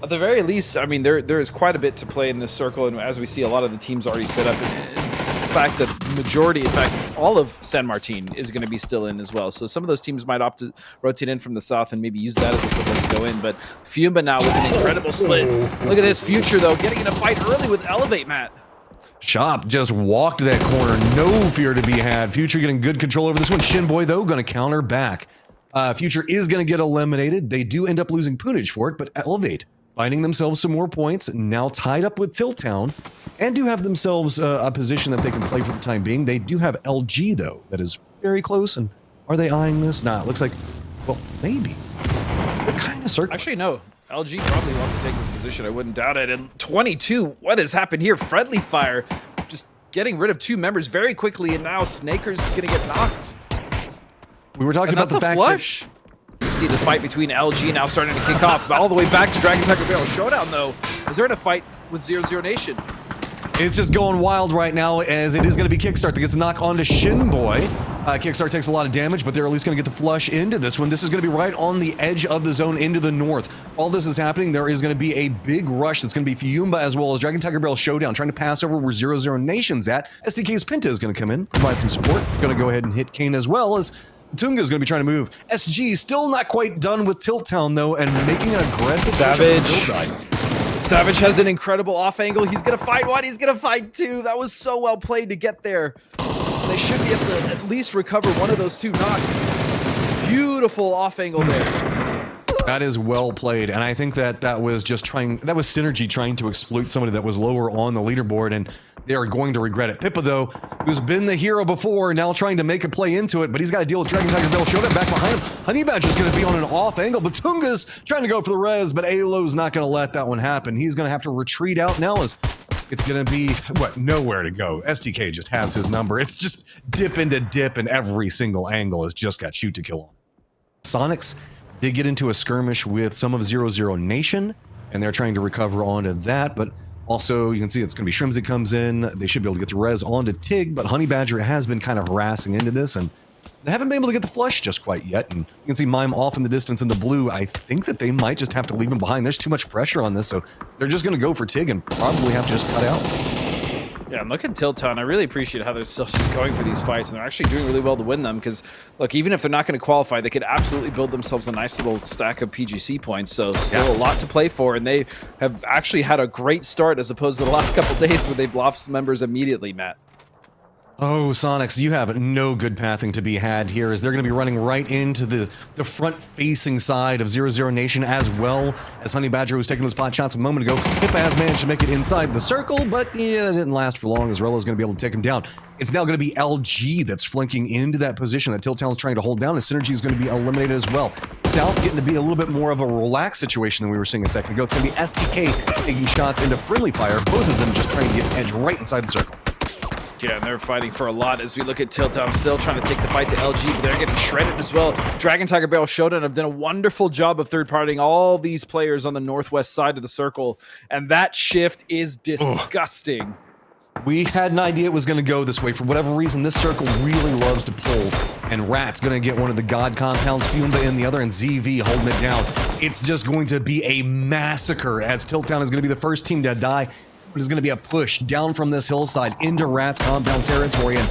At the very least, I mean, there is quite a bit to play in this circle, and as we see, a lot of the teams already set up. In fact, the majority, in fact, all of San Martin is going to be still in as well. So some of those teams might opt to rotate in from the south and maybe use that as a foothold to go in. But Fiumba now with an incredible split. Look at this Future, though, getting in a fight early with Elevate, Matt. Shop just walked that corner. No fear to be had. Future getting good control over this one. Shinboy, though, going to counter back. Future is going to get eliminated. They do end up losing Punage for it, but Elevate finding themselves some more points, now tied up with Tiltown, and do have themselves a position that they can play for the time being. They do have LG, though, that is very close, and are they eyeing this? Nah, it looks like, well, maybe. They're kind of circling. Actually, no. LG probably wants to take this position. I wouldn't doubt it. And 22, what has happened here? Friendly Fire just getting rid of 2 members very quickly, and now Snaker's going to get knocked. We were talking about the fact that... You see the fight between LG now starting to kick off all the way back to Dragon Tiger Beryl. Showdown, though, is there in a fight with 00 Nation? It's just going wild right now, as it is going to be Kickstart that gets a knock onto Shinboy. Kickstart takes a lot of damage, but they're at least going to get the flush into this one. This is going to be right on the edge of the zone into the north. While this is happening, there is going to be a big rush that's going to be Fiumba as well as Dragon Tiger Beryl Showdown, trying to pass over where 00 Nation's at. SDK's Pinta is going to come in, provide some support. Going to go ahead and hit Kane as well, as Tunga is going to be trying to move. SG still not quite done with Tiltown, though, and making an aggressive Savage has an incredible off angle. He's going to fight one. He's going to fight 2. That was so well played to get there. They should be able to at least recover one of those 2 knocks. Beautiful off angle there. That is well played, and I think that was just that was Synergy trying to exploit somebody that was lower on the leaderboard, and they are going to regret it. Pippa, though, who's been the hero before, now trying to make a play into it, but he's got to deal with Dragon Tiger Beryl Showdown back behind him. Honey Badger's going to be on an off angle, but Tunga's trying to go for the res, but Alo's not going to let that one happen. He's going to have to retreat out now, as it's going to be, nowhere to go. STK just has his number. It's just dip into dip, and every single angle has just got shoot to kill on. Soniqs did get into a skirmish with some of 00 Nation, and they're trying to recover onto that, but also you can see it's going to be Shrimsy comes in. They should be able to get the res onto Tig, but Honey Badger has been kind of harassing into this, and they haven't been able to get the flush just quite yet, and you can see Mime off in the distance in the blue. I think that they might just have to leave him behind. There's too much pressure on this, so they're just going to go for Tig and probably have to just cut out. Yeah, and look at Tiltown. I really appreciate how they're still just going for these fights, and they're actually doing really well to win them, because, look, even if they're not going to qualify, they could absolutely build themselves a nice little stack of PGC points, so still a lot to play for, and they have actually had a great start as opposed to the last couple days where they've lost members immediately, Matt. Oh, Soniqs, you have no good pathing to be had here, as they're going to be running right into the front-facing side of 00 Nation, as well as Honey Badger, who's taking those pot shots a moment ago. Pippa has managed to make it inside the circle, but yeah, it didn't last for long, as Rello's going to be able to take him down. It's now going to be LG that's flanking into that position that Tiltown's trying to hold down, and Synergy is going to be eliminated as well. South getting to be a little bit more of a relaxed situation than we were seeing a second ago. It's going to be STK taking shots into Friendly Fire, both of them just trying to get edge right inside the circle. Yeah, and they're fighting for a lot as we look at Tiltown still trying to take the fight to LG, but they're getting shredded as well. Dragon Tiger Beryl Showdown have done a wonderful job of third-partying all these players on the northwest side of the circle, and that shift is disgusting. We had an idea it was going to go this way. For whatever reason, this circle really loves to pull, and Ratz going to get one of the God compounds, Fiumba in the other, and ZV holding it down. It's just going to be a massacre, as Tiltown is going to be the first team to die. But it's going to be a push down from this hillside into Ratz compound territory, and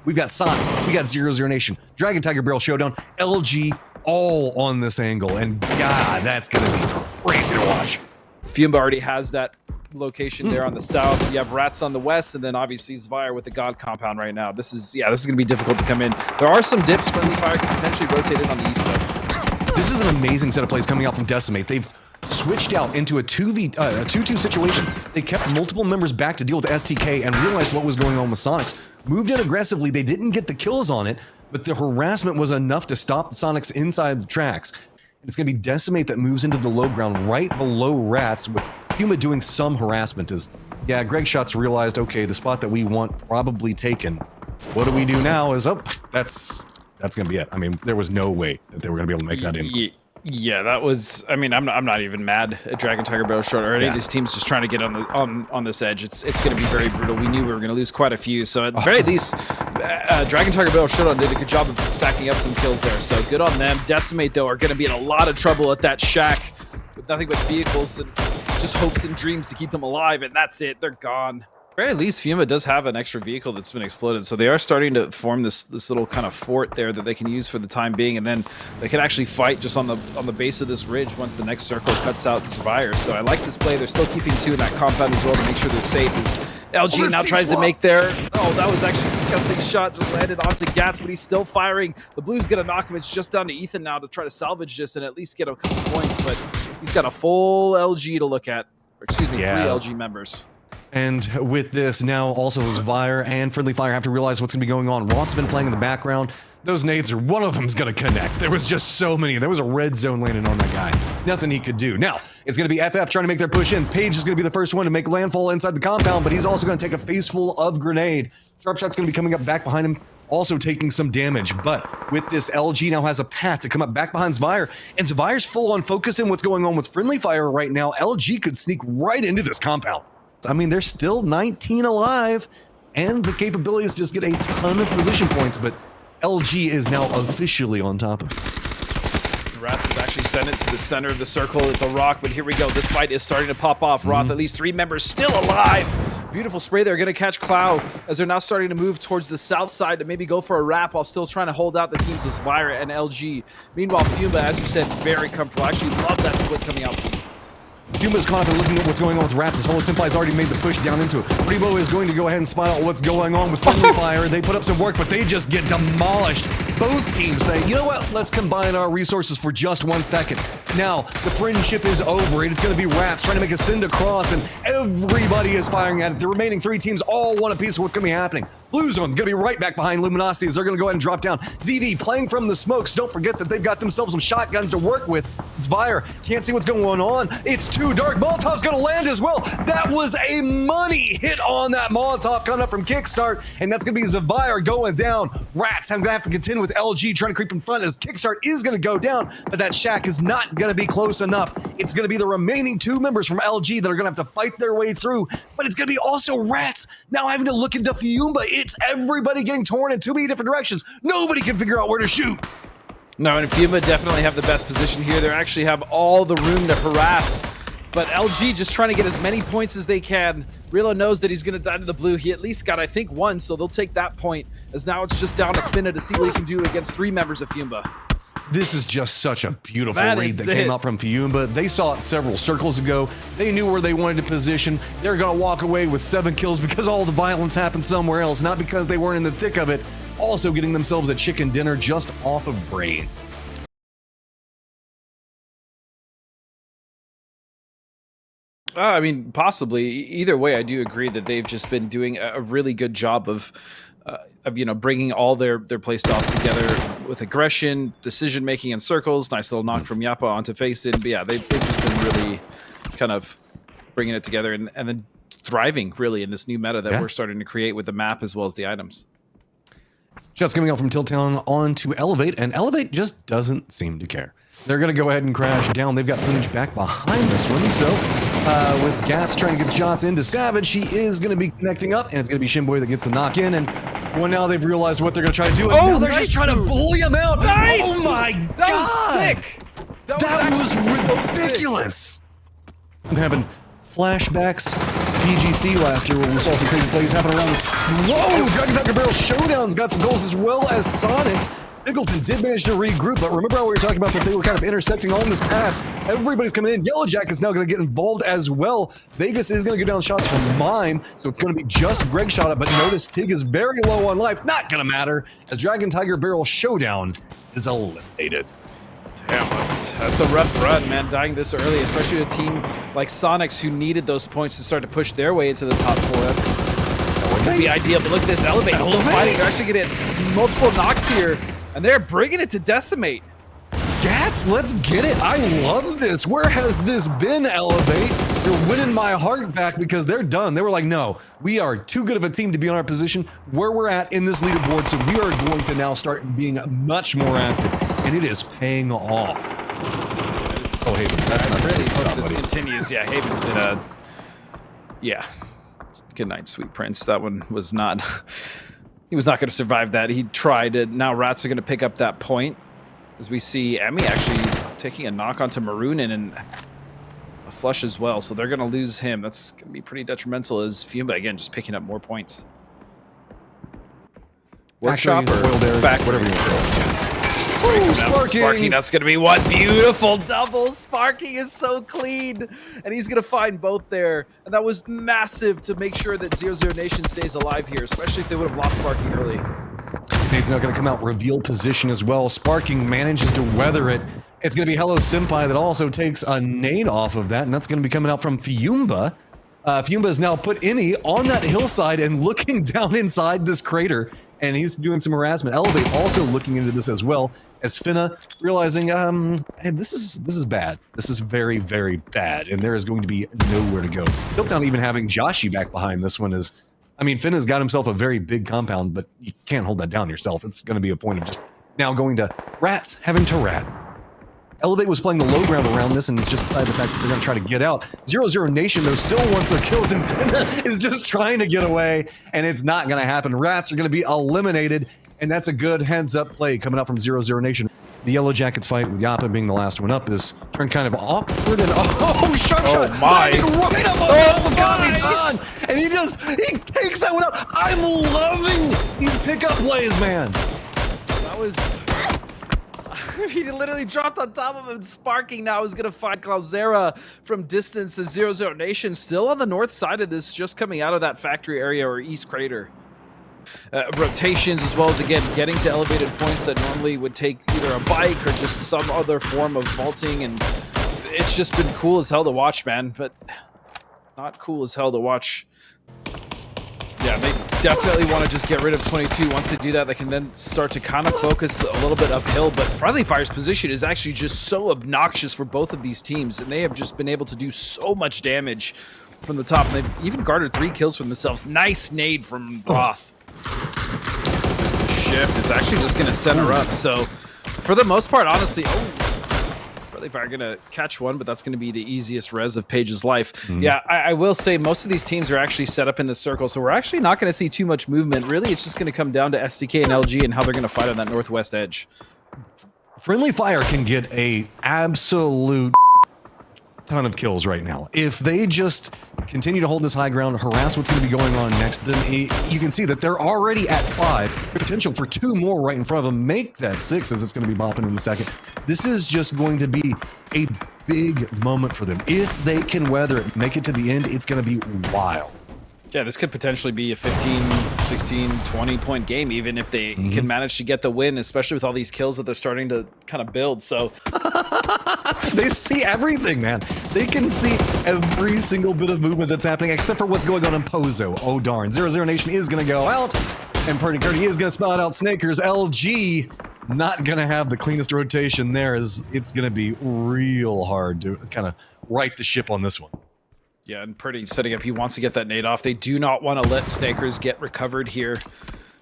we've got Soniqs, we got 00 Nation, Dragon Tiger Beryl Showdown, LG, all on this angle, and God, that's going to be crazy to watch. Fiumba already has that location there on the south. You have Ratz on the west, and then obviously ZVIRE with the God compound right now. This is going to be difficult to come in. There are some dips. Friendly Fire can potentially rotate in on the east though. This is an amazing set of plays coming out from Decimate. They've switched out into a 2-2 situation. They kept multiple members back to deal with STK and realized what was going on with Soniqs. Moved in aggressively. They didn't get the kills on it, but the harassment was enough to stop the Soniqs inside the tracks. And it's going to be Decimate that moves into the low ground right below Ratz, with Fiumba doing some harassment. Greg Shots realized, okay, the spot that we want probably taken. What do we do now is, that's going to be it. I mean, there was no way that they were going to be able to make that in. Yeah, that was. I mean, I'm not even mad at Dragon Tiger Beryl Showdown or any of these teams just trying to get on this edge. It's going to be very brutal. We knew we were going to lose quite a few. So at the very least, Dragon Tiger Beryl Showdown did a good job of stacking up some kills there. So good on them. Decimate though are going to be in a lot of trouble at that shack. with nothing but vehicles and just hopes and dreams to keep them alive, and that's it. They're gone. At the very least, Fiumba does have an extra vehicle that's been exploded, so they are starting to form this little kind of fort there that they can use for the time being, and then they can actually fight just on the base of this ridge once the next circle cuts out ZVIRE. So I like this play. They're still keeping 2 in that compound as well to make sure they're safe. As LG now tries to make their... Oh, that was actually a disgusting shot. Just landed onto Gats, but he's still firing. The Blue's going to knock him. It's just down to Ethan now to try to salvage this and at least get a couple points, but he's got a full LG to look at. Or excuse me, 3 LG members. And with this, now also ZVIRE and Friendly Fire have to realize what's going to be going on. Ratz been playing in the background. Those nades are, one of them's going to connect. There was just so many. There was a red zone landing on that guy. Nothing he could do. Now, it's going to be FF trying to make their push in. Page is going to be the first one to make landfall inside the compound, but he's also going to take a face full of grenade. Sharpshot's going to be coming up back behind him, also taking some damage. But with this, LG now has a path to come up back behind ZVIRE, and ZVIRE's full on focusing what's going on with Friendly Fire right now. LG could sneak right into this compound. I mean, there's still 19 alive, and the capabilities just get a ton of position points, but LG is now officially on top of it. Ratz have actually sent it to the center of the circle at the rock, but here we go. This fight is starting to pop off. Roth, at least 3 members still alive. Beautiful spray there. Going to catch Cloud as they're now starting to move towards the south side to maybe go for a wrap while still trying to hold out the teams of ZVIRE and LG. Meanwhile, Fiumba, as you said, very comfortable. I actually love that split coming out. Fiumba's confident looking at what's going on with Ratz. His whole Senpai's already made the push down into it. Rebo is going to go ahead and spot out what's going on with Friendly Fire. They put up some work, but they just get demolished. Both teams say, you know what, let's combine our resources for just 1 second. Now, the friendship is over, and it's going to be Ratz trying to make a send across, and everybody is firing at it. The remaining 3 teams all want a piece of what's going to be happening. Blue Zone's going to be right back behind Luminosity as they're going to go ahead and drop down. ZV playing from the smokes. Don't forget that they've got themselves some shotguns to work with. ZVIRE can't see what's going on. It's too dark. Molotov's going to land as well. That was a money hit on that Molotov coming up from Kickstart, and that's going to be ZVIRE going down. Ratz going to have to contend with LG trying to creep in front as Kickstart is going to go down, but that shack is not going to be close enough. It's going to be the remaining 2 members from LG that are going to have to fight their way through, but it's going to be also Ratz now having to look into Fiumba. It's everybody getting torn in too many different directions. Nobody can figure out where to shoot. No, and Fiumba definitely have the best position here. They actually have all the room to harass, but LG just trying to get as many points as they can. Rilo knows that he's going to die to the blue. He at least got, I think, 1, so they'll take that point, as now it's just down to Finna to see what he can do against 3 members of Fiumba. This is just such a beautiful read that came out from Fiumba. They saw it several circles ago. They knew where they wanted to position. They're going to walk away with 7 kills because all the violence happened somewhere else, not because they weren't in the thick of it. Also getting themselves a chicken dinner just off of brains. I mean, possibly. Either way, I do agree that they've just been doing a really good job of you know, bringing all their play styles together with aggression, decision making in circles. Nice little knock from Yappa onto Faced. But yeah, they've just been really kind of bringing it together and then thriving really in this new meta that we're starting to create with the map as well as the items. Shots coming out from Tiltown on to Elevate, and Elevate just doesn't seem to care. They're going to go ahead and crash down. They've got Punch back behind this one, so with Gats trying to get shots into Savage, he is going to be connecting up, and it's going to be Shimboy that gets the knock in, and well, now they've realized what they're going to try to do, and now they're just trying to bully him out. Nice! Oh my God! That was sick! That was ridiculous! I'm having flashbacks to PGC last year when we saw some crazy plays happen around. Whoa! Dragon Dr. Beryl Showdown's got some goals as well as Soniqs. Pickleton did manage to regroup, but remember how we were talking about that they were kind of intersecting on this path. Everybody's coming in. Yellow Jacket's now going to get involved as well. Vegas is going to go down shots from Mime, so it's going to be just Greg shot up, but notice Tig is very low on life. Not going to matter, as Dragon Tiger Beryl Showdown is eliminated. Damn, that's a rough run, man, dying this early, especially a team like Soniqs who needed those points to start to push their way into the top 4. That would be ideal, but look at this. Elevate still fighting. They're actually going to get multiple knocks here, and they're bringing it to Decimate. Gats, let's get it. I love this. Where has this been, Elevate? You're winning my heart back because they're done. They were like, no, we are too good of a team to be in our position where we're at in this leaderboard, so we are going to now start being much more active, and it is paying off. Oh, Haven, that's not really hope this continues. Yeah, Haven's in a... Yeah. Good night, sweet prince. That one was not... He was not going to survive that. He tried it. Now Ratz are going to pick up that point. As we see Emmy actually taking a knock onto Maroonin, and flush as well, so they're going to lose him. That's going to be pretty detrimental as Fiumba, again, just picking up more points. Workshop or factory, whatever you want to call it. Sparking, that's going to be one beautiful double. Sparking is so clean, and he's going to find both there. And that was massive to make sure that 0-0 Nation stays alive here, especially if they would have lost Sparking early. Nade's now going to come out, reveal position as well. Sparking manages to weather it. It's going to be Hello Senpai that also takes a nade off of that, and that's going to be coming out from Fiumba. Fiumba has now put Imi on that hillside and looking down inside this crater, and he's doing some harassment. Elevate also looking into this as well, as Finna realizing, hey, this is bad. This is very, very bad, and there is going to be nowhere to go. Tiltown even having Joshi back behind this one is, I mean, Finna's got himself a very big compound, but you can't hold that down yourself. It's going to be a point of just now going to Ratz having to rat. Elevate was playing the low ground around this, and it's just decided the fact that they're going to try to get out. 0-0 Nation, though, still wants the kills, and Finna is just trying to get away, and it's not going to happen. Rats are going to be eliminated, and that's a good heads-up play coming out from 0-0 Nation. The Yellow Jackets fight, with Yappa being the last one up, is turned kind of awkward, and sharp shot! My! Right up on Kapitan! And he takes that one out! I'm loving these pickup plays, man! That was... he literally dropped on top of him. Sparking now is going to find Clausera from distance as 0-0 Nation still on the north side of this, just coming out of that factory area or east crater. Rotations as well as, again, getting to elevated points that normally would take either a bike or just some other form of vaulting, and it's just been cool as hell to watch, man, but not cool as hell to watch. Yeah, they definitely want to just get rid of 22. Once they do that, they can then start to kind of focus a little bit uphill. But Friendly Fire's position is actually just so obnoxious for both of these teams, and they have just been able to do so much damage from the top. And they've even garnered 3 kills for themselves. Nice nade from Roth. Shift is actually just going to set her up. So for the most part, honestly, Friendly Fire going to catch one, but that's going to be the easiest res of Page's life. Yeah, I will say most of these teams are actually set up in the circle, so we're actually not going to see too much movement. Really, it's just going to come down to SDK and LG and how they're going to fight on that northwest edge. Friendly Fire can get a absolute ton of kills right now. If they just continue to hold this high ground, harass what's going to be going on next, then you can see that they're already at 5. Potential for 2 more right in front of them. Make that 6 as it's going to be bopping in a second. This is just going to be a big moment for them. If they can weather it, make it to the end, it's going to be wild. Yeah, this could potentially be a 15, 16, 20-point game, even if they can manage to get the win, especially with all these kills that they're starting to kind of build. So they see everything, man. They can see every single bit of movement that's happening, except for what's going on in Pozo. Oh, darn. 0-0 Nation is going to go out, and Purdy Curdy is going to spot out Snakers. LG not going to have the cleanest rotation there, as it's going to be real hard to kind of right the ship on this one. Yeah, and Purdy setting up. He wants to get that nade off. They do not want to let Snakers get recovered here.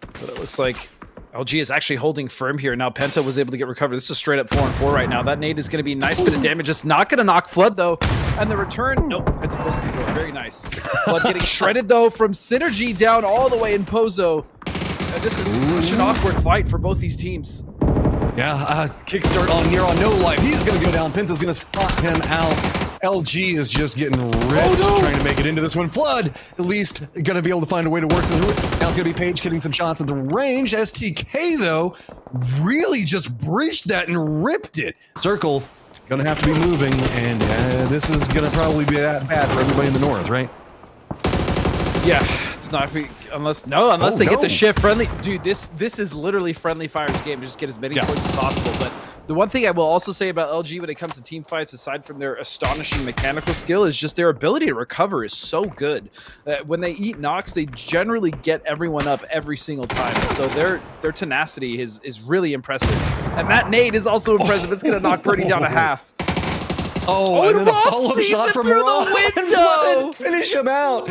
But it looks like LG is actually holding firm here. Now Penta was able to get recovered. This is straight up 4-4 right now. That nade is going to be a nice bit of damage. It's not going to knock Flood, though. And the return... Nope, Penta closes the door. Very nice. Flood getting shredded, though, from Synergy down all the way in Pozo. And this is such an awkward fight for both these teams. Yeah, kickstart on Near on no life. He's going to go down. Penta's going to spot him out. LG is just getting ripped, trying to make it into this one. Flood, at least, going to be able to find a way to work through it. Now it's going to be Paige getting some shots at the range. STK, though, really just breached that and ripped it. Circle, going to have to be moving, and this is going to probably be that bad for everybody in the north, right? Yeah, it's not unless they get the shift. Friendly, dude, this is literally Friendly Fire's game to just get as many points as possible. But the one thing I will also say about LG when it comes to team fights, aside from their astonishing mechanical skill, is just their ability to recover is so good. When they eat knocks, they generally get everyone up every single time. So their tenacity is really impressive. And that nade is also impressive. It's going to knock Purdy down to half. And then a follow-up shot from Roth the window. And finish him out.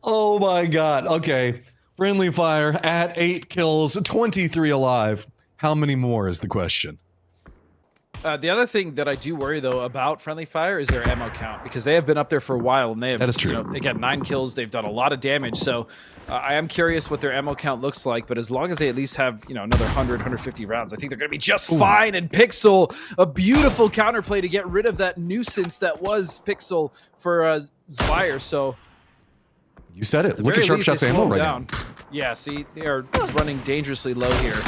Oh my god. Okay. Friendly Fire at 8 kills, 23 alive. How many more is the question? The other thing that I do worry though about Friendly Fire is their ammo count, because they have been up there for a while and they have, that is true. You know, again, 9 kills. They've done a lot of damage. So I am curious what their ammo count looks like. But as long as they at least have, you know, another 100, 150 rounds, I think they're going to be just fine. And Pixel, a beautiful counterplay to get rid of that nuisance that was Pixel for ZVIRE. So you said it. Look at Sharpshot's ammo right now. Yeah, see, they are running dangerously low here.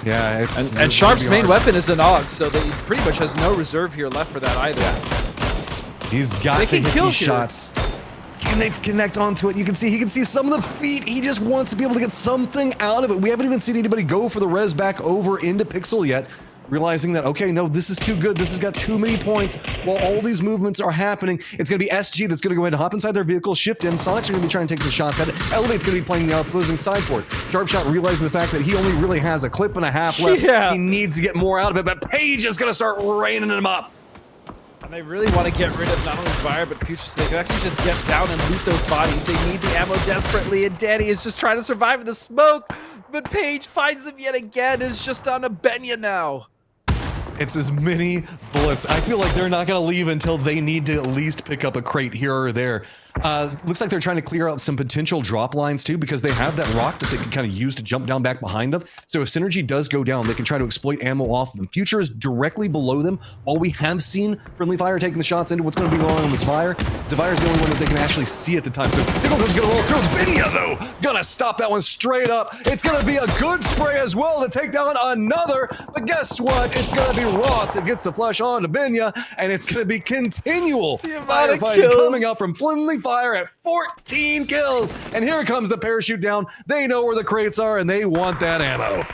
Yeah, it's and Sharp's main weapon is an AUG, so he pretty much has no reserve here left for that either. Yeah. He's got to hit these shots. Can they connect onto it? You can see he can see some of the feet. He just wants to be able to get something out of it. We haven't even seen anybody go for the res back over into Pixel yet. Realizing that, okay, no, this is too good. This has got too many points. While all these movements are happening, it's going to be SG that's going to go ahead and hop inside their vehicle, shift in. Soniqs are going to be trying to take some shots at it. Elevate's going to be playing the opposing side for it. Sharpshot realizing the fact that he only really has a clip and a half left. Yeah. He needs to get more out of it, but Paige is going to start raining him up. And they really want to get rid of not only Fire, but Future, so they can actually just get down and loot those bodies. They need the ammo desperately, and Danny is just trying to survive in the smoke. But Paige finds him yet again. It's just on a Benya now. It's as many bullets. I feel like they're not going to leave until they need to at least pick up a crate here or there. Looks like they're trying to clear out some potential drop lines too, because they have that rock that they can kind of use to jump down back behind them. So if Synergy does go down, they can try to exploit ammo off of them. Future is directly below them. While we have seen Friendly Fire taking the shots into what's going to be going on with ZVIRE, ZVIRE is the only one that they can actually see at the time. So Nickelton's going to roll through. Benya, though, gonna stop that one straight up. It's going to be a good spray as well to take down another. But guess what? It's going to be Roth that gets the flush on to Benya, and it's going to be continual firefighting coming up from Friendly Fire at 14 kills. And here comes the parachute down. They know where the crates are, and they want that ammo.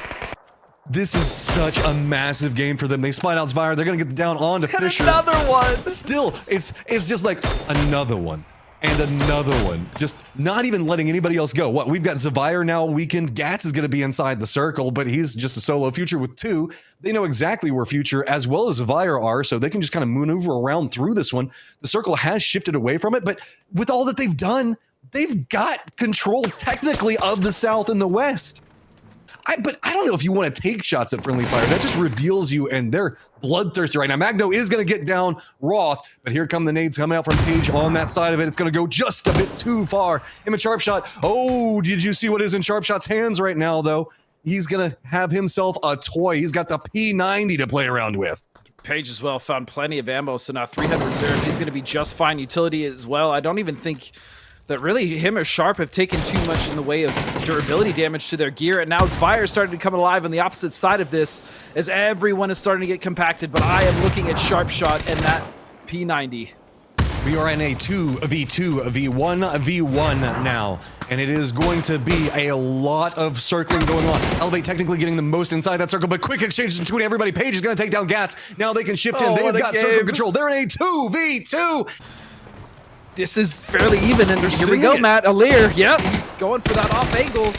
This is such a massive game for them. They spied out ZVIRE. They're going to get down on to Fisher. Another one. Still, it's just like another one. And another one. Just not even letting anybody else go. What, we've got ZVIRE now weakened. Gats is going to be inside the circle, but he's just a solo. Future with 2. They know exactly where Future as well as ZVIRE are, so they can just kind of maneuver around through this one. The circle has shifted away from it, but with all that they've done, they've got control technically of the South and the West. But I don't know if you want to take shots at Friendly Fire. That just reveals you, and they're bloodthirsty right now. Magno is going to get down Roth, but here come the nades coming out from Paige on that side of it. It's going to go just a bit too far. Him and Sharpshot. Oh, did you see what is in Sharpshot's hands right now, though? He's going to have himself a toy. He's got the P90 to play around with. Paige as well found plenty of ammo, so now 300 reserve. He's going to be just fine. Utility as well. I don't even think that really him or Sharp have taken too much in the way of durability damage to their gear, and now ZVIRE is starting to come alive on the opposite side of this as everyone is starting to get compacted, but I am looking at Sharpshot and that P90. We are in a 2v2, V1v1 now, and it is going to be a lot of circling going on. Elevate technically getting the most inside that circle, but quick exchanges between everybody. Paige is going to take down Gats. Now they can shift in. They've got circle control. They're in a 2v2. This is fairly even, and here we go, Matt. Alir, yep, he's going for that off angle.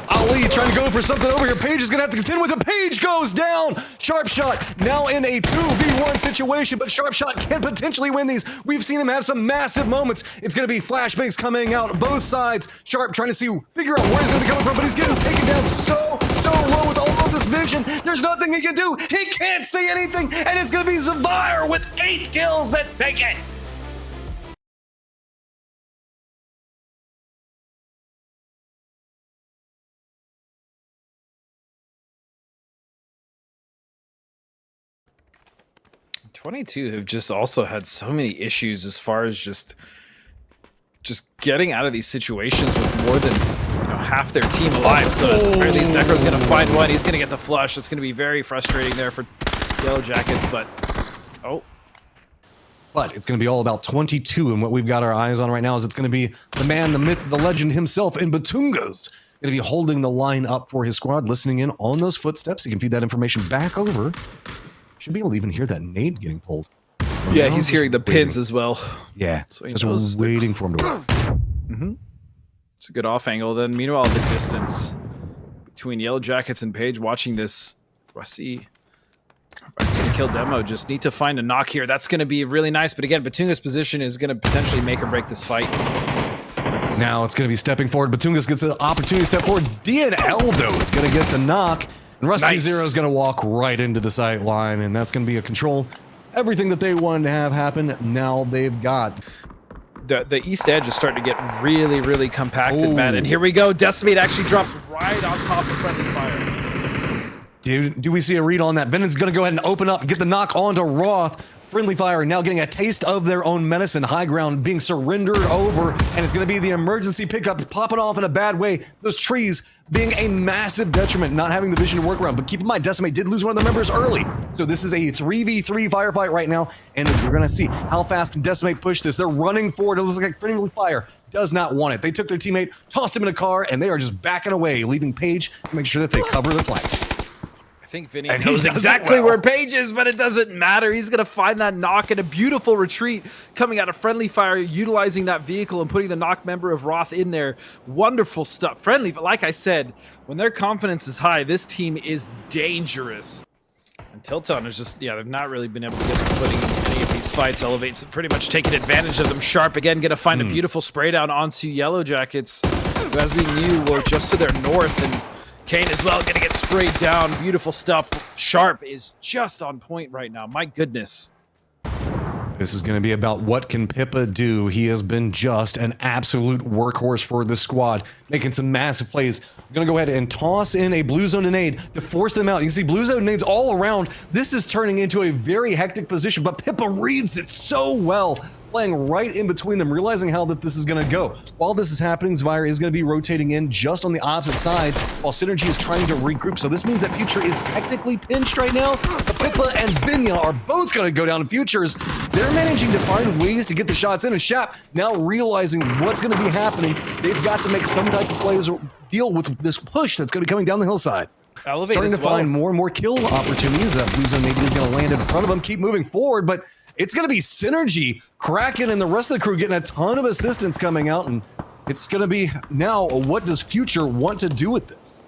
Ali trying to go for something over here. Paige is going to have to contend with it. Paige goes down. Sharpshot now in a 2v1 situation, but Sharpshot can potentially win these. We've seen him have some massive moments. It's going to be flashbangs coming out both sides. Sharp trying to figure out where he's going to be coming from, but he's getting taken down so low with all of this vision. There's nothing he can do. He can't see anything, and it's going to be ZVIRE with 8 kills that take it. '22 have just also had so many issues as far as just getting out of these situations with more than half their team alive. So at least Necro's going to find one. He's going to get the flush. It's going to be very frustrating there for Yellow Jackets, but But it's going to be all about 22, and what we've got our eyes on right now is it's going to be the man, the myth, the legend himself in Batunga's going to be holding the line up for his squad, listening in on those footsteps. He can feed that information back over. Should be able to even hear that nade getting pulled. So yeah, he's hearing the pins as well. Yeah, so just waiting for him to work. It's a good off angle. Then meanwhile, the distance between Yellow Jackets and Paige watching this. Rusty to kill demo. Just need to find a knock here. That's going to be really nice. But again, Batunga's position is going to potentially make or break this fight. Now it's going to be stepping forward. Batungas gets an opportunity to step forward. DNL, though, is going to get the knock. And Rusty Nice. Zero is going to walk right into the sight line, and that's going to be a control. Everything that they wanted to have happen, now they've got. The east edge is starting to get really, really compacted, Ooh. man. And here we go. Decimate actually drops right on top of friendly fire. Dude, do we see a read on that? Venon's going to go ahead and open up, get the knock onto Roth. Friendly Fire now getting a taste of their own medicine. High ground being surrendered over, and it's going to be the emergency pickup popping off in a bad way. Those trees being a massive detriment, not having the vision to work around. But keep in mind, Decimate did lose one of their members early. So this is a 3v3 firefight right now, and we're going to see how fast can Decimate push this. They're running forward. It looks like Friendly Fire does not want it. They took their teammate, tossed him in a car, and they are just backing away, leaving Paige to make sure that they cover the flank. I think Vinny And knows he does it exactly well. where Paige is, but it doesn't matter. He's going to find that knock and a beautiful retreat coming out of Friendly Fire, utilizing that vehicle and putting the knock member of Roth in there. Wonderful stuff. Friendly, like I said, when their confidence is high, this team is dangerous. And Tilton is just, they've not really been able to get the footing in any of these fights. Elevate's pretty much taking advantage of them. Sharp again, going to find a beautiful spray down onto Yellow Jackets, who, as we knew, were just to their north, and Kane as well, going to get sprayed down. Beautiful stuff. Sharp is just on point right now. My goodness. This is going to be about what can Pippa do. He has been just an absolute workhorse for this squad, making some massive plays. I'm going to go ahead and toss in a Blue Zone nade to force them out. You can see Blue Zone nades all around. This is turning into a very hectic position, but Pippa reads it so well, playing right in between them, realizing how that this is going to go. While this is happening, ZVIRE is going to be rotating in just on the opposite side, while Synergy is trying to regroup. So this means that Future is technically pinched right now. But Pippa and Vinya are both going to go down. Futures, they're managing to find ways to get the shots in. And Shap, now realizing what's going to be happening, they've got to make some type of plays or deal with this push that's going to be coming down the hillside. Elevate Starting to find more and more kill opportunities. Blue Zone maybe is going to land in front of them, keep moving forward, but it's going to be Synergy, Kraken, and the rest of the crew getting a ton of assistance coming out, and it's going to be now, what does Future want to do with this?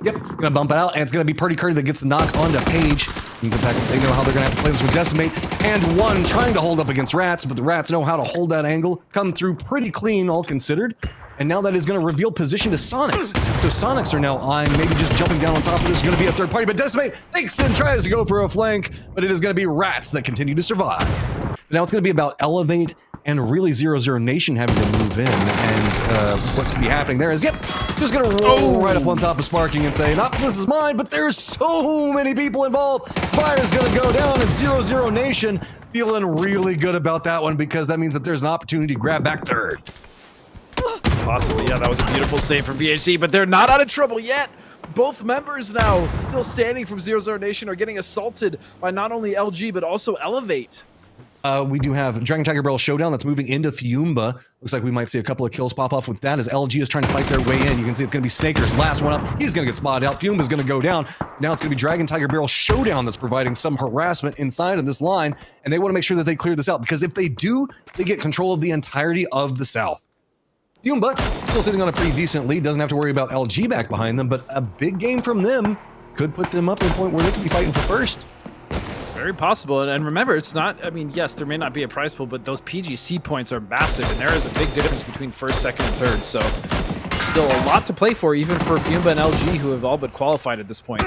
Yep, going to bump it out, and it's going to be Purdy Curry that gets the knock onto Paige. In fact, they know how they're going to have to play this with Decimate, and one trying to hold up against Ratz, but the Ratz know how to hold that angle, come through pretty clean, all considered. And now that is going to reveal position to Soniqs. So Soniqs are now eyeing, maybe just jumping down on top of this. Is going to be a third party, but Decimate thinks and tries to go for a flank, but it is going to be Ratz that continue to survive. But now it's going to be about Elevate and really 0-0 Nation having to move in. And what could be happening there is, just going to roll right up on top of Sparking and say, nope, this is mine, but there's so many people involved. Fire is going to go down, and 0-0 Nation feeling really good about that one, because that means that there's an opportunity to grab back third. Possibly, that was a beautiful save from VHC, but they're not out of trouble yet. Both members now still standing from 0-0 Nation are getting assaulted by not only LG, but also Elevate. We do have Dragon Tiger Beryl Showdown that's moving into Fiumba. Looks like we might see a couple of kills pop off with that as LG is trying to fight their way in. You can see it's going to be Snakers. Last one up. He's going to get spotted out. Fiumba's going to go down. Now it's going to be Dragon Tiger Beryl Showdown that's providing some harassment inside of this line, and they want to make sure that they clear this out, because if they do, they get control of the entirety of the South. Fiumba still sitting on a pretty decent lead, doesn't have to worry about LG back behind them, but a big game from them could put them up at a point where they could be fighting for first. Very possible, and remember, it's not, I mean, yes, there may not be a prize pool, but those PGC points are massive, and there is a big difference between first, second, and third, so still a lot to play for, even for Fiumba and LG, who have all but qualified at this point.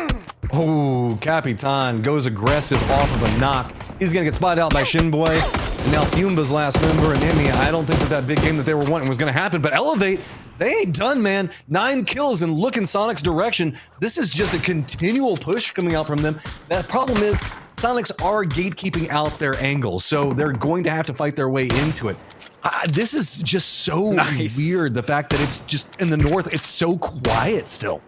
Oh, Capitan goes aggressive off of a knock. He's going to get spotted out by Shinboy. And now Fiumba's last member, and Emmy, I don't think that big game that they were wanting was going to happen, but Elevate, they ain't done, man. 9 kills and look in Soniqs' direction. This is just a continual push coming out from them. That problem is, Soniqs are gatekeeping out their angles, so they're going to have to fight their way into it. This is just so weird, the fact that it's just in the north, it's so quiet still.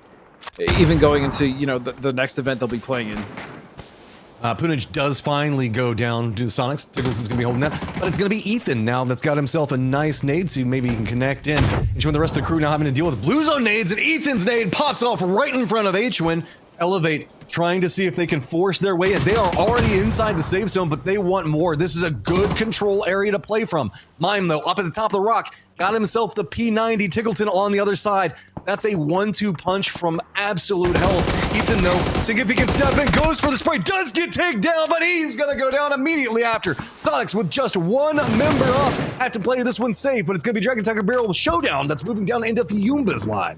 Even going into, the next event they'll be playing in. Punage does finally go down to the Soniqs. Tickleton's gonna be holding that, but it's gonna be Ethan now that's got himself a nice nade, so maybe he can connect in. H-Win, the rest of the crew now having to deal with Blue Zone nades, and Ethan's nade pops off right in front of H-Win. Elevate trying to see if they can force their way in. They are already inside the safe zone, but they want more. This is a good control area to play from. Mime, though, up at the top of the rock, got himself the P90. Tickleton on the other side. That's a 1-2 punch from absolute health. Ethan, though, significant step in, goes for the spray, does get taken down, but he's gonna go down immediately after. Soniqs with just 1 member up, have to play this one safe, but it's gonna be Dragon Tiger Beryl Showdown that's moving down into Fiumba's line.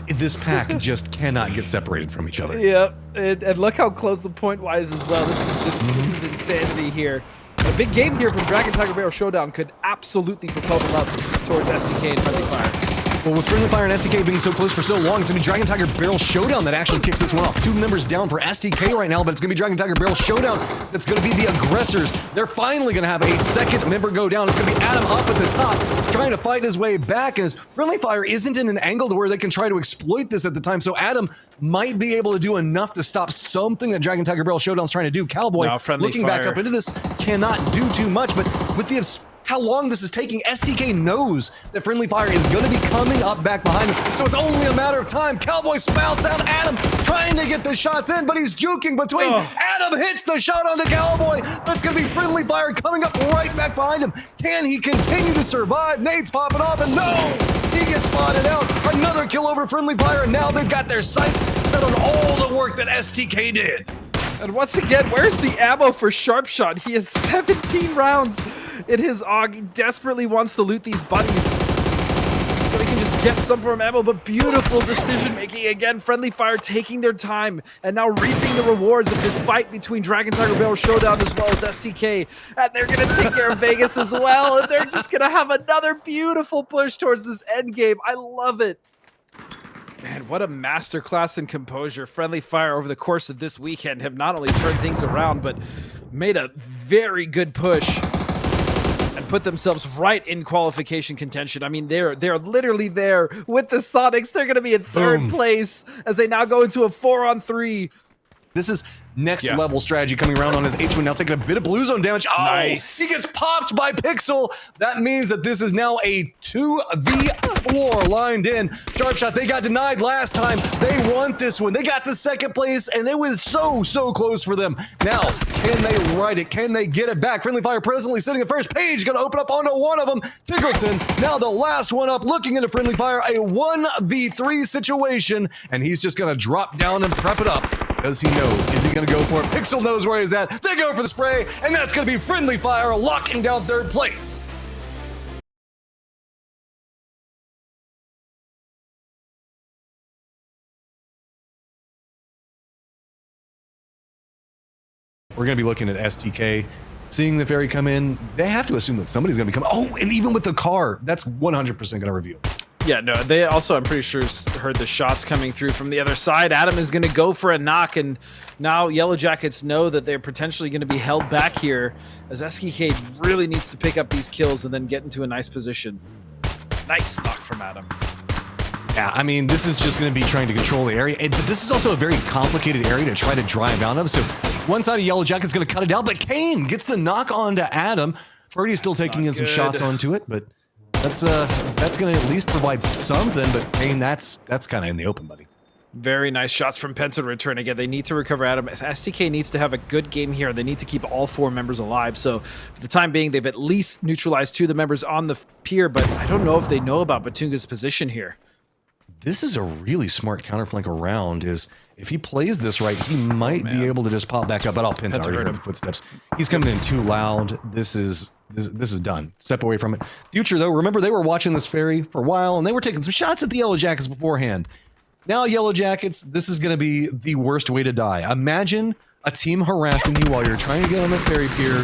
this pack just cannot get separated from each other. Yep, and look how close the point-wise as well. This is just this is insanity here. A big game here from Dragon Tiger Beryl Showdown could absolutely propel them up towards STK and Friendly Fire. Well, with Friendly Fire and STK being so close for so long, it's going to be Dragon Tiger Beryl Showdown that actually kicks this one off. 2 members down for STK right now, but it's going to be Dragon Tiger Beryl Showdown that's going to be the aggressors. They're finally going to have a second member go down. It's going to be Adam up at the top, trying to fight his way back, as Friendly Fire isn't in an angle to where they can try to exploit this at the time, so Adam might be able to do enough to stop something that Dragon Tiger Beryl Showdown's trying to do. Cowboy, looking back up into this, cannot do too much, but with the how long this is taking, STK knows that Friendly Fire is going to be coming up back behind him, so it's only a matter of time. Cowboy spouts out Adam, trying to get the shots in, but he's juking between. Adam hits the shot onto Cowboy, but it's going to be Friendly Fire coming up right back behind him. Can he continue to survive? Nades popping off, and no! He gets spotted out. Another kill over Friendly Fire, and now they've got their sights set on all the work that STK did. And once again, where's the ammo for Sharp Shot? He has 17 rounds in his AUG. He desperately wants to loot these buddies so he can just get some from ammo, but beautiful decision-making again. Friendly Fire taking their time and now reaping the rewards of this fight between Dragon Tiger Beryl Showdown as well as STK. And they're going to take care of Vegas as well, and they're just going to have another beautiful push towards this end game. I love it. Man, what a masterclass in composure. Friendly Fire over the course of this weekend have not only turned things around, but made a very good push and put themselves right in qualification contention. I mean, they're literally there with the Soniqs. They're going to be in third place as they now go into a 4-on-3. This is next level strategy coming around on his H1, now taking a bit of blue zone damage. Oh, nice. He gets popped by Pixel. That means that this is now a 2v4 lined in. Sharp Shot, they got denied last time. They won this one. They got to second place, and it was so close for them. Now, can they right it? Can they get it back? Friendly Fire presently sitting at first. Page going to open up onto one of them. Tickleton, now the last one up, looking into Friendly Fire, a 1v3 situation, and he's just going to drop down and prep it up. Does he know? Is he going to go for it? Pixel knows where he's at. They go for the spray, and that's going to be Friendly Fire locking down third place. We're going to be looking at STK, seeing the ferry come in. They have to assume that somebody's going to be coming. Oh, and even with the car, that's 100% going to reveal. Yeah, no, they also, I'm pretty sure, heard the shots coming through from the other side. Adam is going to go for a knock, and now Yellow Jackets know that they're potentially going to be held back here, as STK really needs to pick up these kills and then get into a nice position. Nice knock from Adam. Yeah, I mean, this is just going to be trying to control the area, but this is also a very complicated area to try to drive out of, so one side of Yellow Jacket's going to cut it out, but Kane gets the knock onto Adam. Purdy's still taking in some shots onto it, but that's going to at least provide something, but Kane, that's kind of in the open, buddy. Very nice shots from Pence in return. Again, they need to recover Adam. STK needs to have a good game here. They need to keep all 4 members alive. So for the time being, they've at least neutralized 2 of the members on the pier, but I don't know if they know about Batunga's position here. This is a really smart counterflank around. Is if he plays this right, he might be able to just pop back up, but Penta already heard the footsteps. He's coming in too loud. This is done. Step away from it. Future, though, remember they were watching this ferry for a while, and they were taking some shots at the Yellow Jackets beforehand. Now, Yellow Jackets, this is going to be the worst way to die. Imagine a team harassing you while you're trying to get on the ferry pier,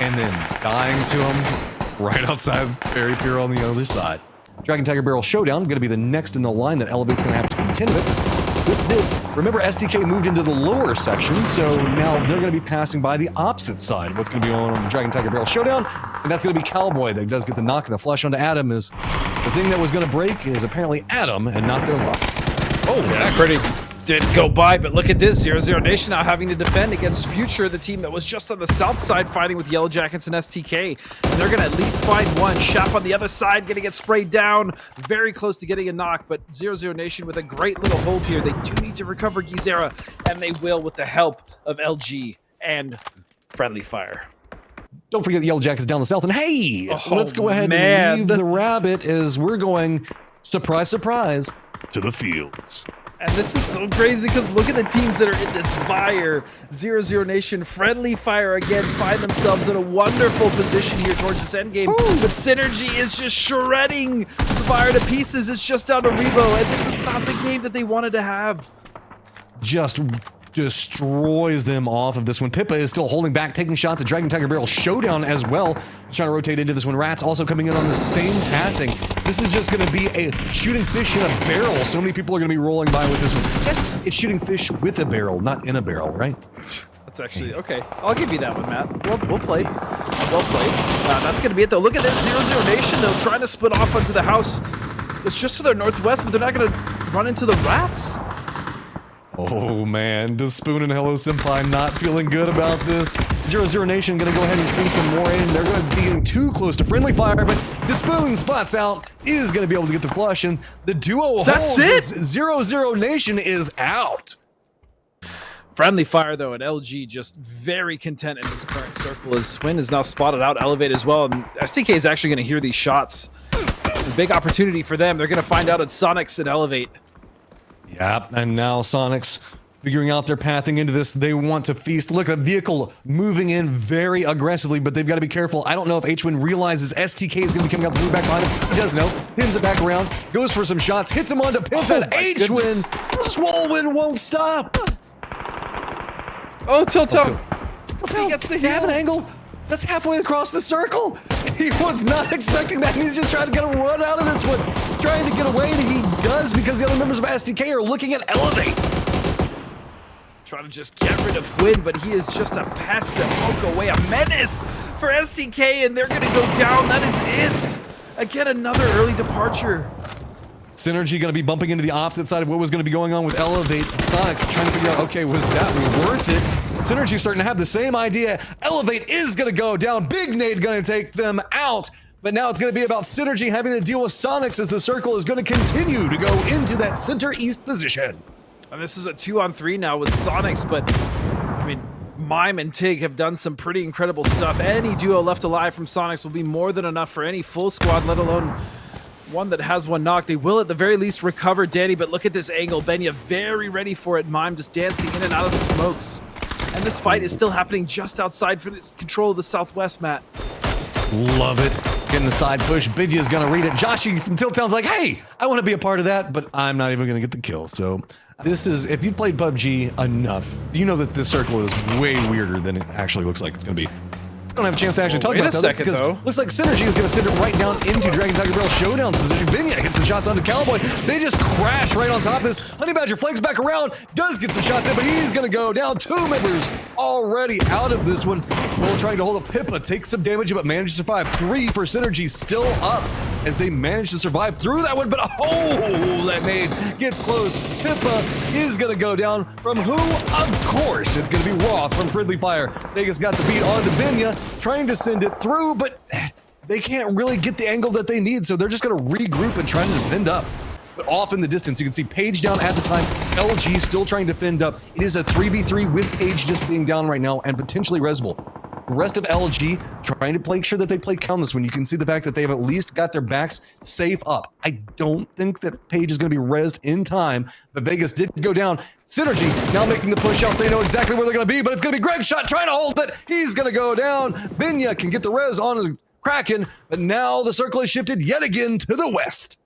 and then dying to them right outside the ferry pier on the other side. Dragon Tiger Beryl Showdown going to be the next in the line that Elevate's going to have to contend with this. Remember, STK moved into the lower section, so now they're going to be passing by the opposite side. What's going to be on the Dragon Tiger Beryl Showdown, and that's going to be Cowboy that does get the knock in the flesh onto Adam. Is the thing that was going to break is apparently Adam and not their luck. Oh, that pretty did go by, but look at this. 0-0 Nation now having to defend against Future, the team that was just on the south side fighting with Yellow Jackets and STK. And they're going to at least find one. Shap on the other side, going to get sprayed down. Very close to getting a knock, but 0-0 Nation with a great little hold here. They do need to recover Gizera, and they will with the help of LG and Friendly Fire. Don't forget the Yellow Jackets down the south. And hey, let's go ahead and leave the rabbit as we're going, surprise, surprise, to the fields. And this is so crazy because look at the teams that are in this ZVIRE. 0-0 Nation, Friendly Fire again find themselves in a wonderful position here towards this endgame. But Synergy is just shredding ZVIRE to pieces. It's just down to Rebo, and this is not the game that they wanted to have. Just destroys them off of this one. Pippa is still holding back, taking shots at Dragon Tiger Beryl. Showdown as well. He's trying to rotate into this one. Ratz also coming in on the same pathing. This is just going to be a shooting fish in a barrel. So many people are going to be rolling by with this one. Yes, it's shooting fish with a barrel, not in a barrel, right? That's actually, okay. I'll give you that one, Matt. Well played. Well played. That's going to be it, though. Look at this 0-0 Nation, though, trying to split off onto the house. It's just to their northwest, but they're not going to run into the Ratz. Oh man, the Spoon and Hello Senpai not feeling good about this. 0-0 Nation gonna go ahead and send some more in. They're gonna be getting too close to Friendly Fire, but the Spoon spots out, is gonna be able to get the flush, and the duo holds. 0-0 Nation is out. Friendly Fire, though, and LG just very content in this current circle as Swin is now spotted out, Elevate as well, and STK is actually gonna hear these shots. It's a big opportunity for them. They're gonna find out at Soniqs and Elevate. Yep, and now Soniqs figuring out their pathing into this. They want to feast. Look, a vehicle moving in very aggressively, but they've got to be careful. I don't know if H1 realizes STK is going to be coming out the blue back behind him. He does know. Pins it back around, goes for some shots, hits him onto Pins, and H1 Swollen won't stop. Oh, Tilto. He gets the have an angle. That's halfway across the circle. He was not expecting that, and he's just trying to get a run out of this one. Trying to get away, and he does because the other members of STK are looking at Elevate. Trying to just get rid of Win, but he is just a pest to poke away. A menace for STK, and they're going to go down. That is it. Again, another early departure. Synergy going to be bumping into the opposite side of what was going to be going on with Elevate. Soniqs trying to figure out, okay, was that worth it? Synergy starting to have the same idea. Elevate is going to go down. Big Nade going to take them out. But now it's going to be about Synergy having to deal with Soniqs as the circle is going to continue to go into that center-east position. And this is a 2-on-3 now with Soniqs, but, I mean, Mime and Tig have done some pretty incredible stuff. Any duo left alive from Soniqs will be more than enough for any full squad, let alone one that has one knock. They will at the very least recover Danny, but look at this angle. Benya very ready for it. Mime just dancing in and out of the smokes. And this fight is still happening just outside for the control of the southwest, Matt. Love it. Getting the side push. Bidya's gonna read it. Joshy from Tiltown's like, hey, I want to be a part of that, but I'm not even gonna get the kill. So this is, if you've played PUBG enough, you know that this circle is way weirder than it actually looks like it's gonna be. I don't have a chance to actually talk about that because looks like Synergy is going to send it right down into Dragon Tiger Beryl Showdown's position. Benya hits the shots onto Cowboy. They just crash right on top of this. Honey Badger flanks back around, does get some shots in, but he's going to go down. Two members already out of this one. Will trying to hold up. Pippa takes some damage, but manages to survive. 3 for Synergy, still up as they manage to survive through that one, but oh, that nade gets close. Pippa is going to go down from who? Of course, it's going to be Roth from Friendly Fire. They just got the beat onto Benya, trying to send it through, but they can't really get the angle that they need, so they're just going to regroup and try to defend up. But off in the distance, you can see Paige down at the time. LG still trying to defend up. It is a 3v3 with Paige just being down right now and potentially Resable. The rest of LG trying to make sure that they play count this one. You can see the fact that they have at least got their backs safe up. I don't think that Paige is going to be rezzed in time, but Vegas did go down. Synergy now making the push out. They know exactly where they're going to be, but it's going to be Greg's shot trying to hold it. He's going to go down. Benya can get the res on the Kraken, but now the circle has shifted yet again to the west.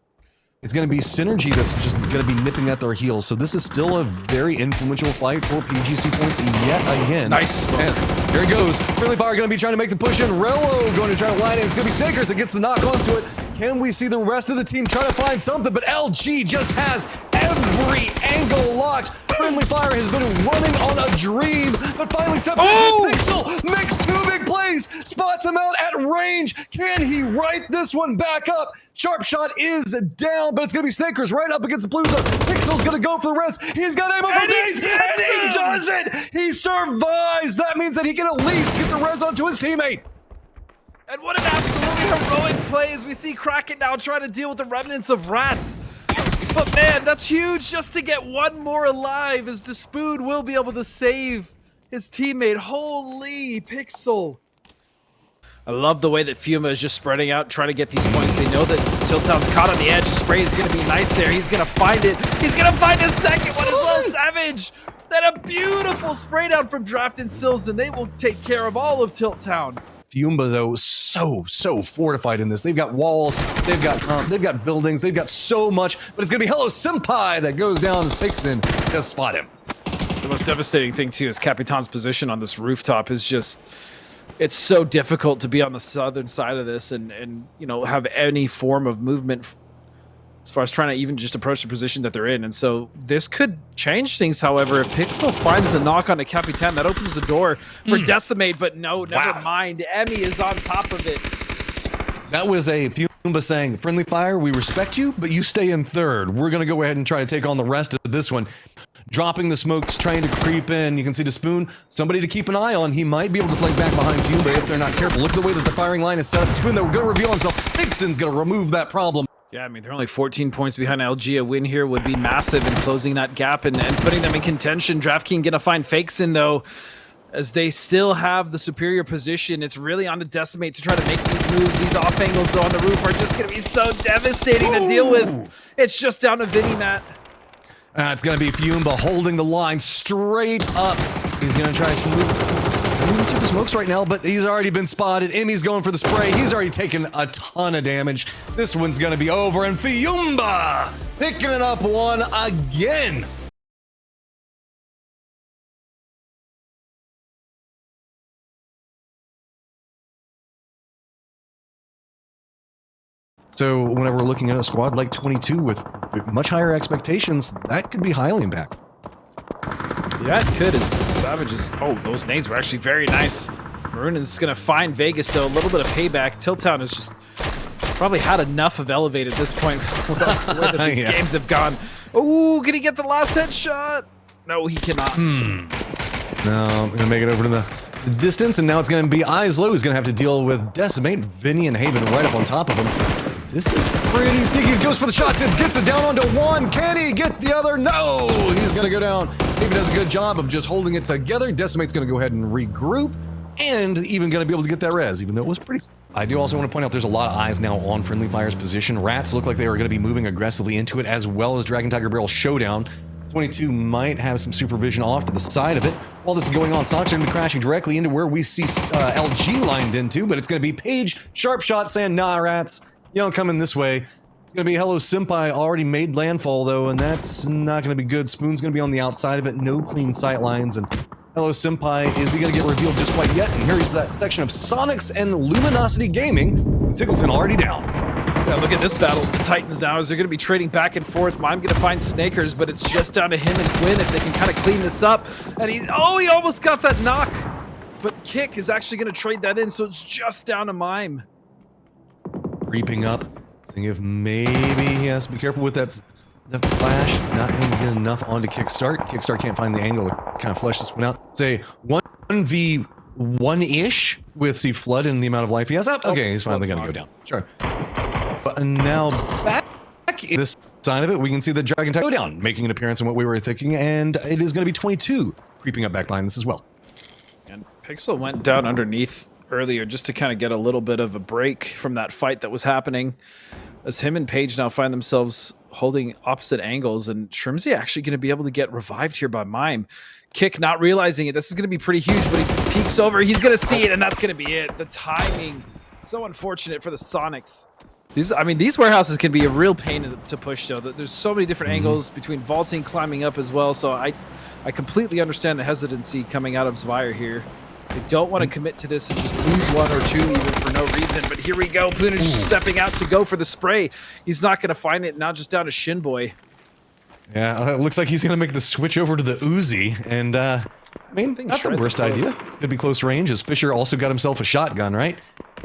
It's going to be Synergy that's just going to be nipping at their heels. So this is still a very influential fight for PGC points yet again. Nice. As there he goes. Friendly Fire going to be trying to make the push in. Rello going to try to line in. It's going to be Snickers that gets the knock onto it. Can we see the rest of the team try to find something? But LG just has every angle locked. Friendly Fire has been running on a dream, but finally steps in. Pixel makes 2 big plays, spots him out at range. Can he right this one back up? Sharp shot is down, but it's going to be Snickers right up against the blue zone. Pixel's going to go for the rest. He's got aim over days, and he does it! He survives! That means that he can at least get the res onto his teammate. And what an absolutely heroic play as we see Kraken now trying to deal with the remnants of Ratz. But man, that's huge just to get one more alive as Despoon will be able to save his teammate. Holy Pixel. I love the way that Fiumba is just spreading out, trying to get these points. They know that Tiltown's caught on the edge, spray is going to be nice there. He's going to find it. He's going to find a second one as well. Savage. Then a beautiful spray down from Draft and Sills, and they will take care of all of Tilt Town. Fiumba, though, so fortified in this. They've got walls, they've got buildings, they've got so much, but it's gonna be Hello Senpai that goes down as Pixin to spot him. The most devastating thing too is Capitan's position on this rooftop is just, it's so difficult to be on the southern side of this and you know, have any form of movement as far as trying to even just approach the position that they're in. And so this could change things, however, if Pixel finds the knock on the Capitan, that opens the door for Decimate, but no, never mind. Emmy is on top of it. That was a Fiumba saying, friendly fire, we respect you, but you stay in third. We're gonna go ahead and try to take on the rest of this one. Dropping the smokes, trying to creep in. You can see the Spoon, somebody to keep an eye on. He might be able to flank back behind Fiumba if they're not careful. Look at the way that the firing line is set up. The Spoon that we're gonna reveal himself. Pixin's gonna remove that problem. Yeah, I mean, they're only 14 points behind LG. A win here would be massive in closing that gap and putting them in contention. DraftKings gonna find Fakeson, though, as they still have the superior position. It's really on the Decimate to try to make these moves. These off angles, though, on the roof are just gonna be so devastating to deal with. It's just down to Vinny, Matt. It's gonna be Fiumba holding the line straight up. He's gonna try some moves. Into the smokes right now, but he's already been spotted. Emmy's going for the spray. He's already taken a ton of damage. This one's gonna be over, and Fiumba picking up one again. So whenever we're looking at a squad like 22 with much higher expectations, that could be highly impactful. Yeah, it could. As Savage is... Oh, those nades were actually very nice. Maroonan's going to find Vegas, though. A little bit of payback. Tiltown has just probably had enough of Elevate at this point with the way that these games have gone. Oh, can he get the last headshot? No, he cannot. No, I'm going to make it over to the distance, and now it's going to be Eyes Low who's going to have to deal with Decimate. Vinny and Haven right up on top of him. This is pretty sneaky. He goes for the shots and gets it down onto one. Can he get the other? No! He's going to go down. Haven does a good job of just holding it together. Decimate's going to go ahead and regroup, and even going to be able to get that res, even though it was pretty... I do also want to point out there's a lot of eyes now on Friendly Fire's position. Ratz look like they are going to be moving aggressively into it, as well as Dragon Tiger Beryl Showdown. 22 might have some supervision off to the side of it. While this is going on, Soniqs are going to be crashing directly into where we see LG lined into, but it's going to be Paige, sharp shot, saying, nah, Ratz, you don't come in this way. It's going to be Hello Senpai, already made landfall, though, and that's not going to be good. Spoon's going to be on the outside of it, no clean sight lines, and Hello Senpai, is he going to get revealed just quite yet? And here's that section of Soniqs and Luminosity Gaming. Tickleton already down. Yeah, look at this battle. The Titans now, as they're going to be trading back and forth. Mime going to find Snakers, but it's just down to him and Quinn if they can kind of clean this up. And he almost got that knock. But Kick is actually going to trade that in, so it's just down to Mime. Creeping up, seeing if maybe he has to be careful with that flash. Not going to get enough onto Kickstart. Kickstart can't find the angle to kind of flesh this one out. Say 1v1-ish with the Flood and the amount of life he has. Okay, he's finally going to go down. Sure. But now back in this side of it, we can see the Dragon Tiger go down, making an appearance in what we were thinking, and it is going to be 22 creeping up back behind this as well. And Pixel went down underneath earlier just to kind of get a little bit of a break from that fight that was happening, as him and Paige now find themselves holding opposite angles, and Shrimsy actually going to be able to get revived here by Mime. Kick not realizing it. This is going to be pretty huge, but he peeks over. He's going to see it, and that's going to be it. The timing, so unfortunate for the Soniqs. These warehouses can be a real pain to push, though. There's so many different angles between vaulting, climbing up as well, so I completely understand the hesitancy coming out of ZVIRE here. They don't want to commit to this and just lose one or two even for no reason, but here we go. Boonage stepping out to go for the spray. He's not going to find it, now just down to Shinboy. Yeah, it looks like he's going to make the switch over to the Uzi, and I mean, not the worst idea. It's going to be close range, as Fisher also got himself a shotgun, right?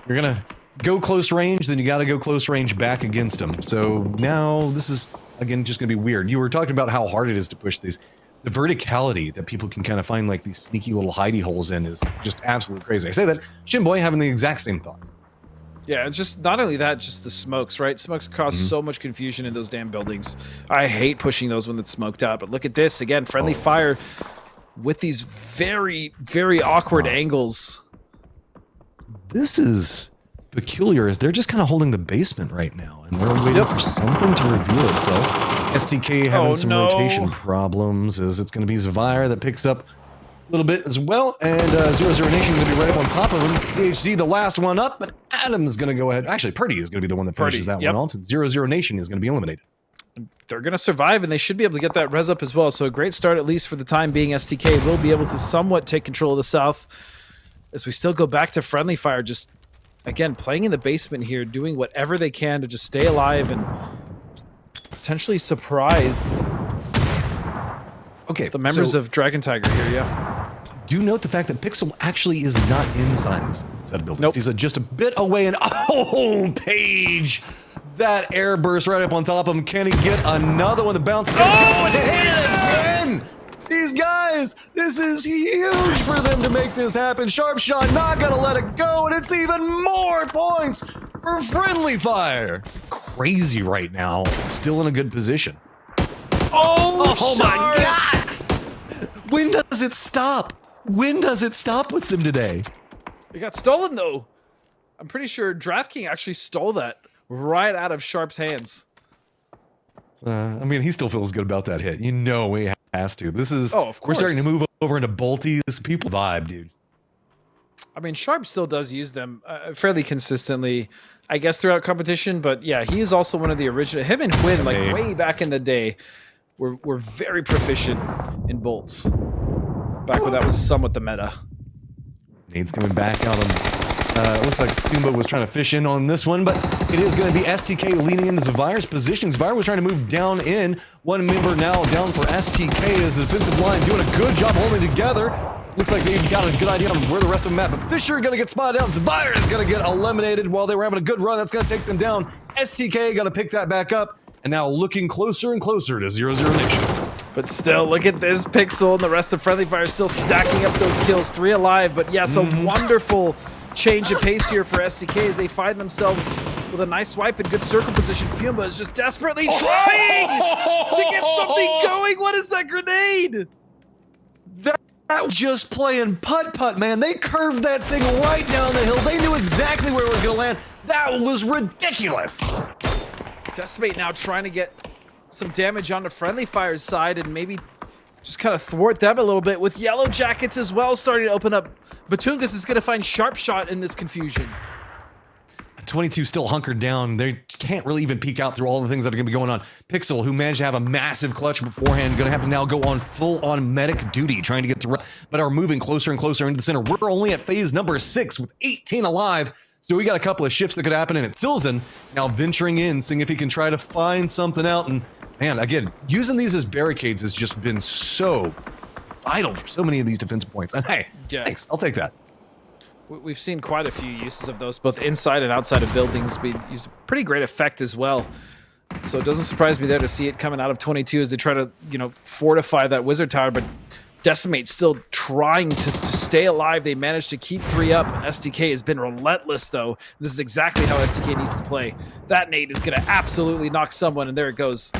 You're going to go close range, then you got to go close range back against him. So now this is, again, just going to be weird. You were talking about how hard it is to push these. The verticality that people can kind of find like these sneaky little hidey holes in is just absolutely crazy. I say that, Shinboy having the exact same thought. Yeah, just not only that, just the smokes, right? Smokes cause so much confusion in those damn buildings. I hate pushing those when it's smoked out, but look at this. Again, friendly fire with these very, very awkward angles. This is peculiar is they're just kind of holding the basement right now, and they're waiting for something to reveal itself. STK having some rotation problems, as it's going to be ZVIRE that picks up a little bit as well, and 00 Nation going to be right up on top of him. PHC the last one up, but Adam's going to go ahead. Actually, Purdy is going to be the one that finishes that one off, and 00 Nation is going to be eliminated. They're going to survive, and they should be able to get that res up as well. So a great start, at least for the time being. STK will be able to somewhat take control of the South as we still go back to friendly fire. Just, again, playing in the basement here, doing whatever they can to just stay alive and potentially surprise the members of Dragon Tiger here, yeah. Do note the fact that Pixel actually is not inside this set of buildings. He's just a bit away, and Paige! That air burst right up on top of him. Can he get another one? The bounce is gonna hit again! These guys, this is huge for them to make this happen. Sharp Shot not gonna let it go, and it's even more points for friendly fire. Crazy right now, still in a good position. Oh my God! When does it stop? When does it stop with them today? It got stolen though. I'm pretty sure DraftKings actually stole that right out of Sharp's hands. I mean, he still feels good about that hit. You know he has to. This is, of course. We're starting to move over into Bolties. People vibe, dude. I mean, Sharp still does use them fairly consistently, I guess, throughout competition. But yeah, he is also one of the original. Him and Quinn, like way back in the day, were very proficient in bolts. Back when that was somewhat the meta. Nade's coming back out on. Looks like Fiumba was trying to fish in on this one, but it is going to be STK leaning into ZVIRE's position. ZVIRE was trying to move down in. One member now down for STK as the defensive line doing a good job holding together. Looks like they've got a good idea on where the rest of them at, but Fisher going to get spotted out. ZVIRE is going to get eliminated while they were having a good run. That's going to take them down. STK going to pick that back up, and now looking closer and closer to 00 Nation. But still, look at this Pixel and the rest of Friendly Fire still stacking up those kills. 3 alive, but yes, a wonderful change of pace here for STK as they find themselves with a nice swipe in good circle position. Fiumba is just desperately trying to get something going. What is that grenade? That was just playing putt-putt, man. They curved that thing right down the hill. They knew exactly where it was going to land. That was ridiculous. Decimate now trying to get some damage on the Friendly Fire's side and maybe just kind of thwart them a little bit with Yellow Jackets as well starting to open up. Batungas is going to find Sharp Shot in this confusion. 22 still hunkered down. They can't really even peek out through all the things that are going to be going on. Pixel, who managed to have a massive clutch beforehand, going to have to now go on full-on medic duty, trying to get through, but are moving closer and closer into the center. We're only at phase number 6 with 18 alive. So we got a couple of shifts that could happen, and it's Silzen now venturing in, seeing if he can try to find something out. And man, again, using these as barricades has just been so vital for so many of these defensive points. And hey, thanks, I'll take that. We've seen quite a few uses of those, both inside and outside of buildings. Use pretty great effect as well. So it doesn't surprise me there to see it coming out of 22 as they try to, fortify that wizard tower. But Decimate still trying to stay alive. They managed to keep 3 up. STK has been relentless, though. This is exactly how STK needs to play. That nade is going to absolutely knock someone, and there it goes.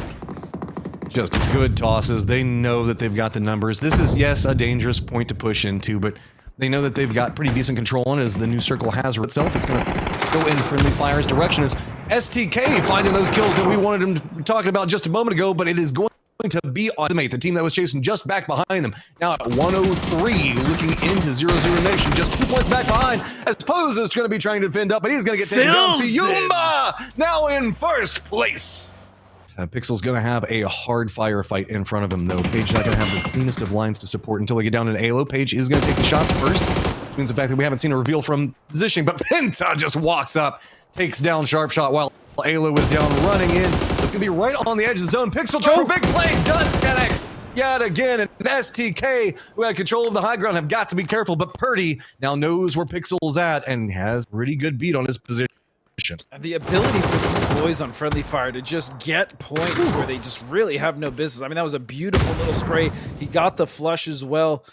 Just good tosses. They know that they've got the numbers. This is, yes, a dangerous point to push into, but they know that they've got pretty decent control on it as the new circle has itself. It's going to go in Friendly Fire's direction as STK finding those kills that we wanted him to be talking about just a moment ago, but it is going to be on Decimate, the team that was chasing just back behind them. Now at 103, looking into 00 Nation, just 2 points back behind, as Pose is going to be trying to defend up, but he's going to get taken down. Fiumba now in first place. Pixel's going to have a hard firefight in front of him, though. Paige not going to have the cleanest of lines to support until they get down in Alo. Paige is going to take the shots first, which means the fact that we haven't seen a reveal from positioning, but Penta just walks up, takes down Sharp Shot while Alo is down running in. It's going to be right on the edge of the zone. Pixel trying for a big play, does connect yet again, and STK, who had control of the high ground, have got to be careful, but Purdy now knows where Pixel's at and has a pretty good beat on his position. And the ability for these boys on Friendly Fire to just get points where they just really have no business. I mean, that was a beautiful little spray. He got the flush as well.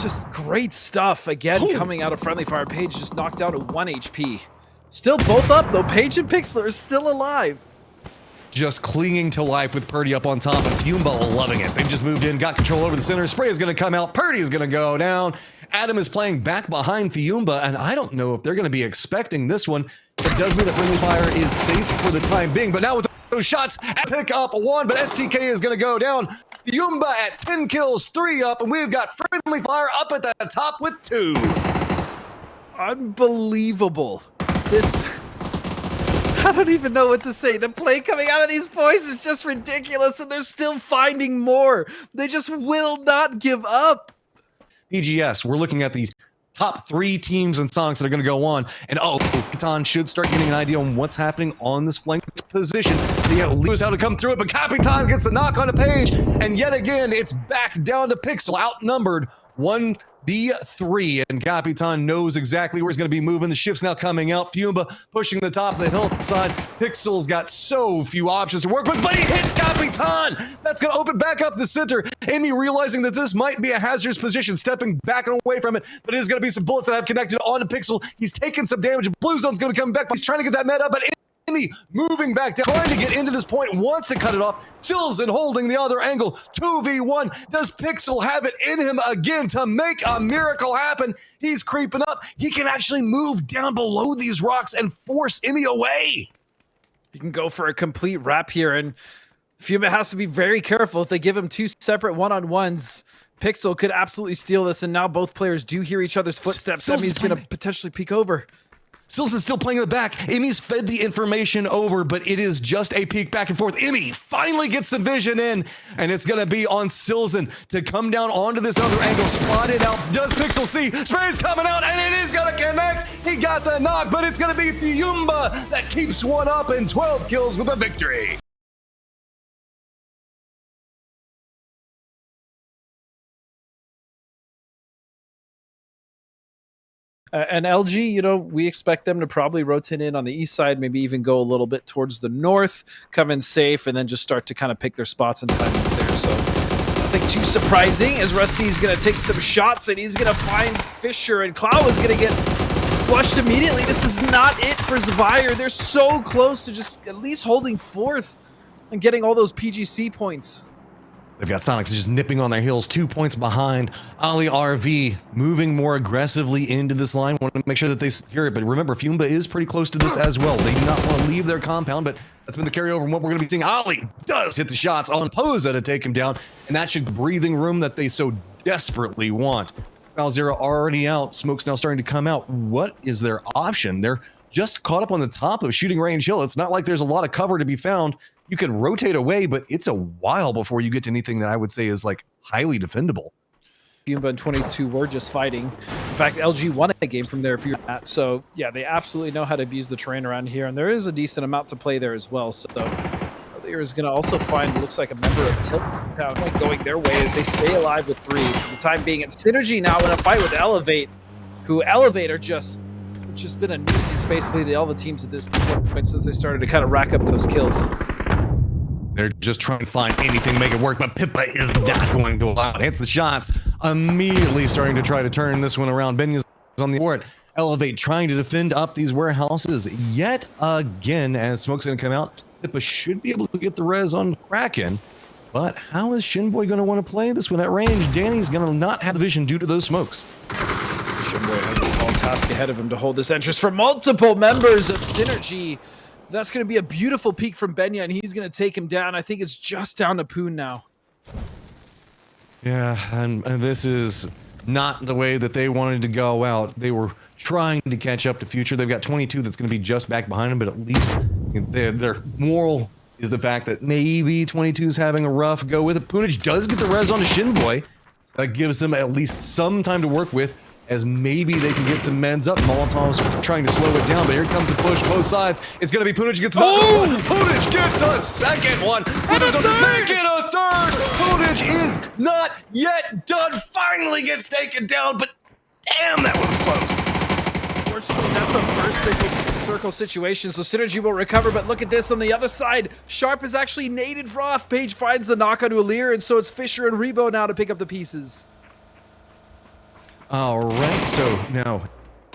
Just great stuff. Again, coming out of Friendly Fire. Paige just knocked out at 1 HP. Still both up, though. Paige and Pixel are still alive. Just clinging to life with Purdy up on top, and Fiumba loving it. They've just moved in, got control over the center. Spray is going to come out. Purdy is going to go down. Adam is playing back behind Fiumba, and I don't know if they're going to be expecting this one. It does mean that friendly fire is safe for the time being, but now with those shots, pick up one, but STK is going to go down. Fiumba at 10 kills, 3 up, and we've got friendly fire up at the top with 2. Unbelievable. I don't even know what to say. The play coming out of these boys is just ridiculous, and they're still finding more. They just will not give up. PGS, we're looking at the top 3 teams and Soniqs that are going to go on, and Capitan should start getting an idea on what's happening on this flank position. They lose how to come through it, but Capitan gets the knock on the page, and yet again, it's back down to Pixel, outnumbered 1v3, and Capitan knows exactly where he's going to be moving. The shift's now coming out. Fiumba pushing the top of the hillside. Pixel's got so few options to work with, but he hits Capitan! That's going to open back up the center. Amy realizing that this might be a hazardous position, stepping back and away from it, but it is going to be some bullets that have connected onto Pixel. He's taking some damage. Blue Zone's going to be coming back, but he's trying to get that med up, but Amy moving back down, trying to get into this point, wants to cut it off. Silzen holding the other angle. 2v1. Does Pixel have it in him again to make a miracle happen? He's creeping up. He can actually move down below these rocks and force Emmy away. You can go for a complete wrap here, and Fiumba has to be very careful. If they give him 2 separate one-on-ones, Pixel could absolutely steal this, and now both players do hear each other's footsteps. Emmy's going to potentially peek over. Silzen's still playing in the back. Emmy's fed the information over, but it is just a peek back and forth. Emmy finally gets some vision in, and it's going to be on Silzen to come down onto this other angle, spot it out. Does Pixel see? Spray's coming out, and it is going to connect. He got the knock, but it's going to be Fiumba that keeps one up and 12 kills with a victory. And LG, you know, we expect them to probably rotate in on the east side, maybe even go a little bit towards the north, come in safe, and then just start to kind of pick their spots and timings there. So nothing too surprising as Rusty's going to take some shots, and he's going to find Fisher, and Clow is going to get flushed immediately. This is not it for ZVIRE. They're so close to just at least holding fourth and getting all those PGC points. They've got Soniqs just nipping on their heels, 2 points behind. Ali RV moving more aggressively into this line. Want to make sure that they secure it, but remember, Fiumba is pretty close to this as well. They do not want to leave their compound, but that's been the carryover from what we're going to be seeing. Ali does hit the shots on Posa to take him down, and that should breathing room that they so desperately want. Foul Zero already out. Smoke's now starting to come out. What is their option? They're just caught up on the top of shooting range hill. It's not like there's a lot of cover to be found. You can rotate away, but it's a while before you get to anything that I would say is like highly defendable. Fiumba and 22 were just fighting. In fact, LG won a game from there if you're at. So yeah, they absolutely know how to abuse the terrain around here, and there is a decent amount to play there as well. So there is going to also find, looks like a member of Tilt Town going their way as they stay alive with 3 for the time being. And Synergy now in a fight with Elevate, who Elevate are just been a nuisance basically to all the teams at this point since they started to kind of rack up those kills. They're just trying to find anything to make it work, but Pippa is not going to allow it. Hits the shots, immediately starting to try to turn this one around. Benya's on the board. Elevate trying to defend up these warehouses yet again as Smoke's going to come out. Pippa should be able to get the res on Kraken, but how is Shinboy going to want to play this one at range? Danny's going to not have the vision due to those smokes. Shinboy has a tall task ahead of him to hold this entrance for multiple members of Synergy. That's going to be a beautiful peek from Benya, and he's going to take him down. I think it's just down to Poon now. Yeah, and this is not the way that they wanted to go out. They were trying to catch up to Future. They've got 22 that's going to be just back behind them, but at least their moral is the fact that maybe 22 is having a rough go with it. Poonage does get the res on to Shinboy. So that gives them at least some time to work with, as maybe they can get some meds up. Molotov's trying to slow it down, but here comes a push both sides. It's going to be Poonage gets another one. Poonage gets a second one. And there's a make it a third. Poonage is not yet done. Finally gets taken down, but damn, that was close. Unfortunately, that's a first circle situation, so Synergy will recover, but look at this on the other side. Sharp is actually naded Roth. Page finds the knock on Ulir, and so it's Fisher and Rebo now to pick up the pieces. All right, so now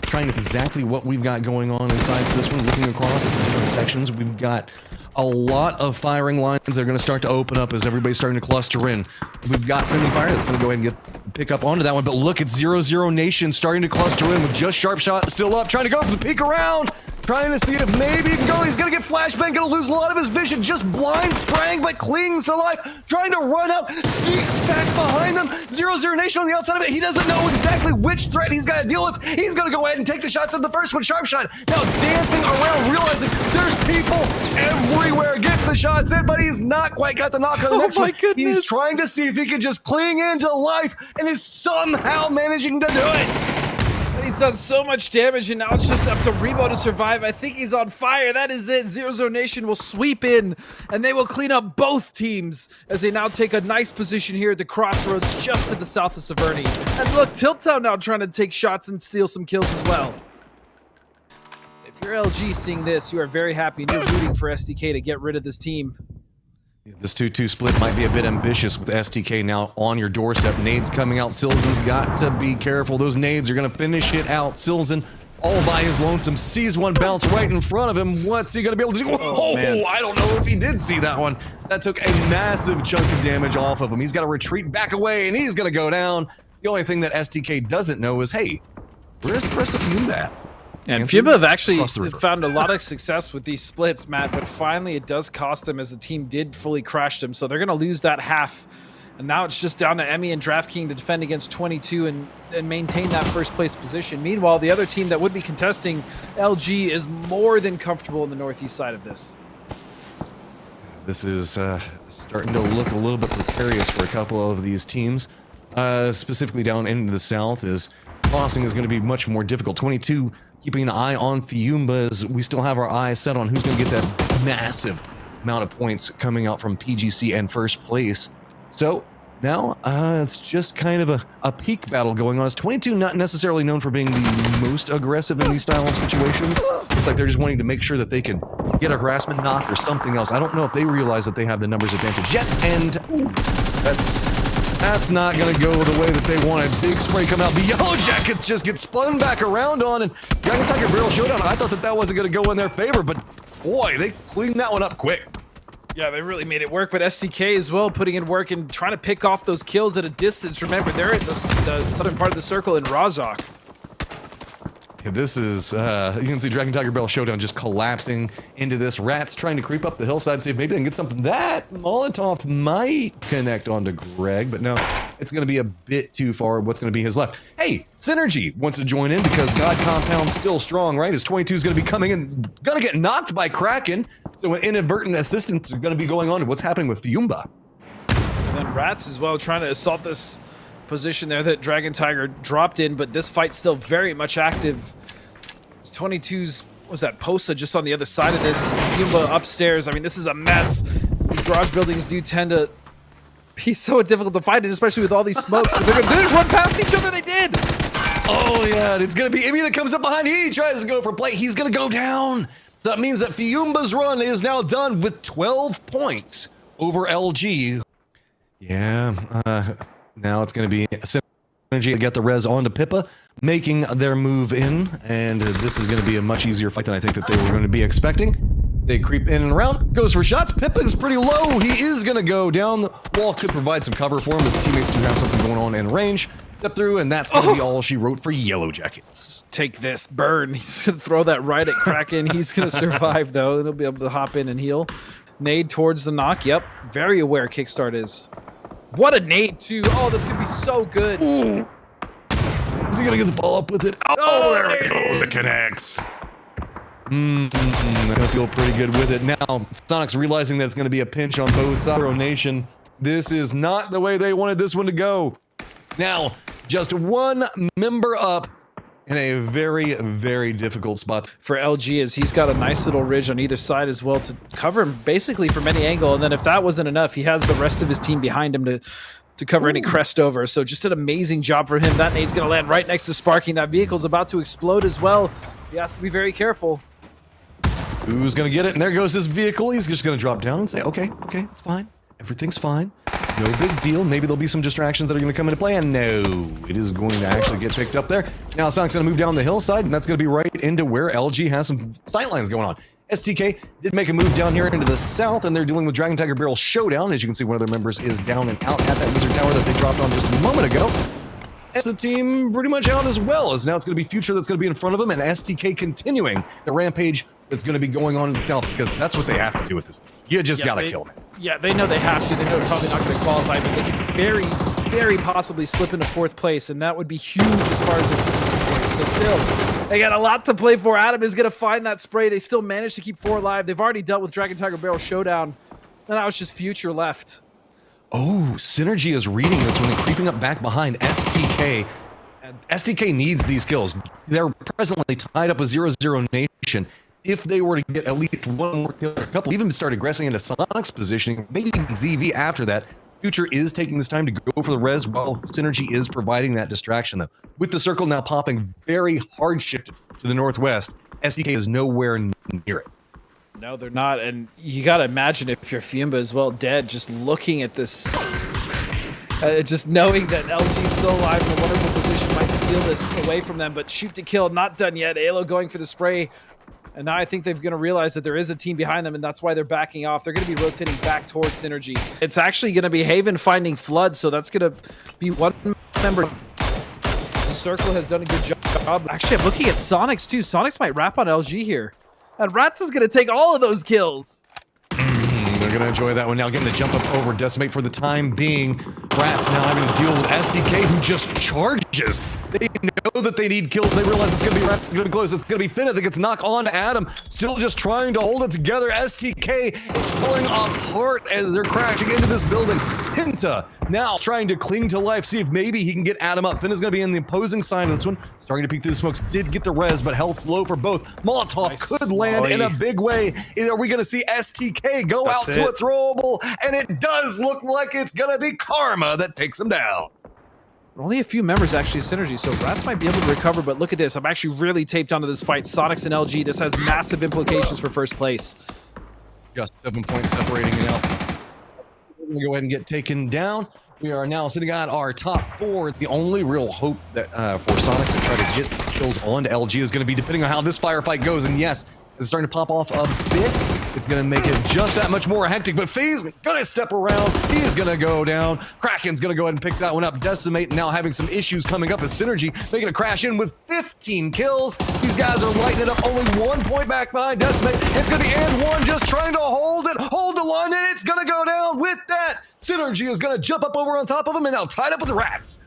trying to exactly what we've got going on inside this one, looking across the different sections, we've got a lot of firing lines are going to start to open up as everybody's starting to cluster in. We've got friendly fire that's going to go ahead and pick up onto that one, but look at 0-0 Nation starting to cluster in with just Sharp Shot still up, trying to go for the peek around, trying to see if maybe he can go. He's going to get flashbang, going to lose a lot of his vision, just blind spraying, but clings to life, trying to run up, sneaks back behind them. 0-0 Nation on the outside of it. He doesn't know exactly which threat he's got to deal with. He's going to go ahead and take the shots of the first one. Sharp Shot now dancing around, realizing there's people everywhere. Gets the shots in, but he's not quite got the knock on the next one. Goodness. He's trying to see if he can just cling into life and is somehow managing to do it. He's done so much damage, and now it's just up to Rebo to survive. I think he's on fire. That is it. 0-0 Nation will sweep in, and they will clean up both teams as they now take a nice position here at the crossroads just to the south of Severny. And look, Tiltown now trying to take shots and steal some kills as well. If you're LG seeing this, you are very happy and you're rooting for SDK to get rid of this team. This 2-2 split might be a bit ambitious with STK now on your doorstep. Nades coming out. Silzen's got to be careful. Those nades are going to finish it out. Silzen, all by his lonesome, sees one bounce right in front of him. What's he going to be able to do? Oh, I don't know if he did see that one. That took a massive chunk of damage off of him. He's got to retreat back away, and he's going to go down. The only thing that STK doesn't know is, hey, where's the rest of Fiumba at? And Fiumba have actually found a lot of success with these splits, Matt, but finally it does cost them as the team did fully crash them, so they're going to lose that half. And now it's just down to Emmy and DraftKings to defend against 22 and maintain that first place position. Meanwhile, the other team that would be contesting, LG, is more than comfortable in the northeast side of this. This is starting to look a little bit precarious for a couple of these teams. Specifically down into the south, is crossing is going to be much more difficult. 22 keeping an eye on Fiumba as we still have our eyes set on who's going to get that massive amount of points coming out from PGC and first place. So now it's just kind of a peak battle going on. It's 22 not necessarily known for being the most aggressive in these style of situations. Looks like they're just wanting to make sure that they can get a harassment knock or something else. I don't know if they realize that they have the numbers advantage yet, and that's not going to go the way that they wanted. Big spray coming out. The Yellow Jackets just get spun back around on, and Dragon Tiger Beryl Showdown, I thought that wasn't going to go in their favor, but boy, they cleaned that one up quick. Yeah, they really made it work, but STK as well putting in work and trying to pick off those kills at a distance. Remember, they're at the southern part of the circle in Razak. Yeah, this is, you can see Dragon Tiger Beryl Showdown just collapsing into this. Ratz trying to creep up the hillside, see if maybe they can get something. That Molotov might connect onto Greg, but no, it's going to be a bit too far. What's going to be his left? Hey, Synergy wants to join in because God Compound's still strong, right? His 22 is going to be coming in, going to get knocked by Kraken. So an inadvertent assistance is going to be going on to what's happening with Fiumba. And then Ratz as well trying to assault this position there that Dragon Tiger dropped in, but this fight's still very much active. 22's, was that Posta just on the other side of this? Fiumba upstairs. I mean, this is a mess. These garage buildings do tend to be so difficult to fight in, especially with all these smokes, but they're gonna just run past each other. They did. Oh yeah, it's gonna be Emmy that comes up behind. He tries to go for play. He's gonna go down. So that means that Fiumba's run is now done with 12 points over LG. Yeah, now it's going to be Synergy to get the res onto Pippa, making their move in, and this is going to be a much easier fight than I think that they were going to be expecting. They creep in and around, goes for shots. Pippa is pretty low. He is going to go down. The wall could provide some cover for him. His teammates do have something going on in range. Step through, and that's going to be all she wrote for Yellow Jackets. Take this, burn. He's going to throw that right at Kraken. He's going to survive, though. He'll be able to hop in and heal. Nade towards the knock. Yep, very aware Kickstart is. What a nade, too. Oh, that's going to be so good. Ooh. Is he going to get the follow-up with it? Oh, there it goes. It connects. They're going to feel pretty good with it. Now, Soniqs realizing that it's going to be a pinch on both sides. Nation. This is not the way they wanted this one to go. Now, just one member up in a very, very difficult spot. For LG, as he's got a nice little ridge on either side as well to cover him basically from any angle. And then if that wasn't enough, he has the rest of his team behind him to cover any crest over. So just an amazing job for him. That nade's going to land right next to Sparking. That vehicle's about to explode as well. He has to be very careful. Who's going to get it? And there goes his vehicle. He's just going to drop down and say, okay, it's fine. Everything's fine. No big deal. Maybe there'll be some distractions that are going to come into play, and no, it is going to actually get picked up there. Now Sonic's going to move down the hillside, and that's going to be right into where LG has some sightlines going on. STK did make a move down here into the south, and they're dealing with Dragon Tiger Beryl Showdown. As you can see, one of their members is down and out at that wizard tower that they dropped on just a moment ago. As the team pretty much out as well, as now it's going to be Future that's going to be in front of them, and STK continuing the rampage that's going to be going on in the south, because that's what they have to do with this thing. You just got to kill them. Yeah, they know they have to. They know they're probably not going to qualify, but they could very possibly slip into 4th place, and that would be huge as far as their future support. So still, they got a lot to play for. Adam is going to find that spray. They still managed to keep 4 alive. They've already dealt with Dragon Tiger Beryl Showdown, and now it's just Future left. Oh, Synergy is reading this one and creeping up back behind STK. STK needs these kills. They're presently tied up with 0-0 Nation. If they were to get at least one more kill, a couple, even start aggressing into Soniqs positioning, maybe even ZV after that, Future is taking this time to go for the res while Synergy is providing that distraction, though. With the circle now popping very hard shifted to the northwest, STK is nowhere near it. No, they're not, and you gotta imagine if your Fiumba is well dead, just looking at this, just knowing that LG's still alive in a wonderful position might steal this away from them, but shoot to kill, not done yet. Alo going for the spray, and now I think they're gonna realize that there is a team behind them, and that's why they're backing off. They're gonna be rotating back towards Synergy. It's actually gonna be Haven finding Flood, so that's gonna be one member. The circle has done a good job. Actually, I'm looking at Soniqs too. Soniqs might wrap on LG here. And Ratz is going to take all of those kills. They're going to enjoy that one now, getting the jump up over Decimate for the time being. Ratz now having to deal with STK, who just charges. They know that they need kills. They realize it's going to be Ratz, it's going to be close. It's going to be Finna that gets knocked on to Adam. Still just trying to hold it together. STK is falling apart as they're crashing into this building. Pinta now trying to cling to life, see if maybe he can get Adam up. Finna's going to be in the opposing side of this one. Starting to peek through the smokes. Did get the res, but health's low for both. Molotov could land in a big way. Are we going to see STK go out to a throwable? And it does look like it's going to be Karma that takes him down. Only a few members actually of Synergy, so Ratz might be able to recover, but look at this. I'm actually really taped onto this fight. Soniqs and LG, this has massive implications for 1st place. Just 7 points separating it out. We're going to go ahead and get taken down. We are now sitting at our top 4. The only real hope that for Soniqs to try to get kills onto LG is going to be depending on how this firefight goes. And yes, it's starting to pop off a bit. It's going to make it just that much more hectic, but Fee's going to step around. He's going to go down. Kraken's going to go ahead and pick that one up. Decimate now having some issues coming up as Synergy making a crash in with 15 kills. These guys are lighting it up, only 1 point back behind Decimate. It's going to be and one just trying to hold the line, and it's going to go down with that. Synergy is going to jump up over on top of him and now tied up with the Ratz.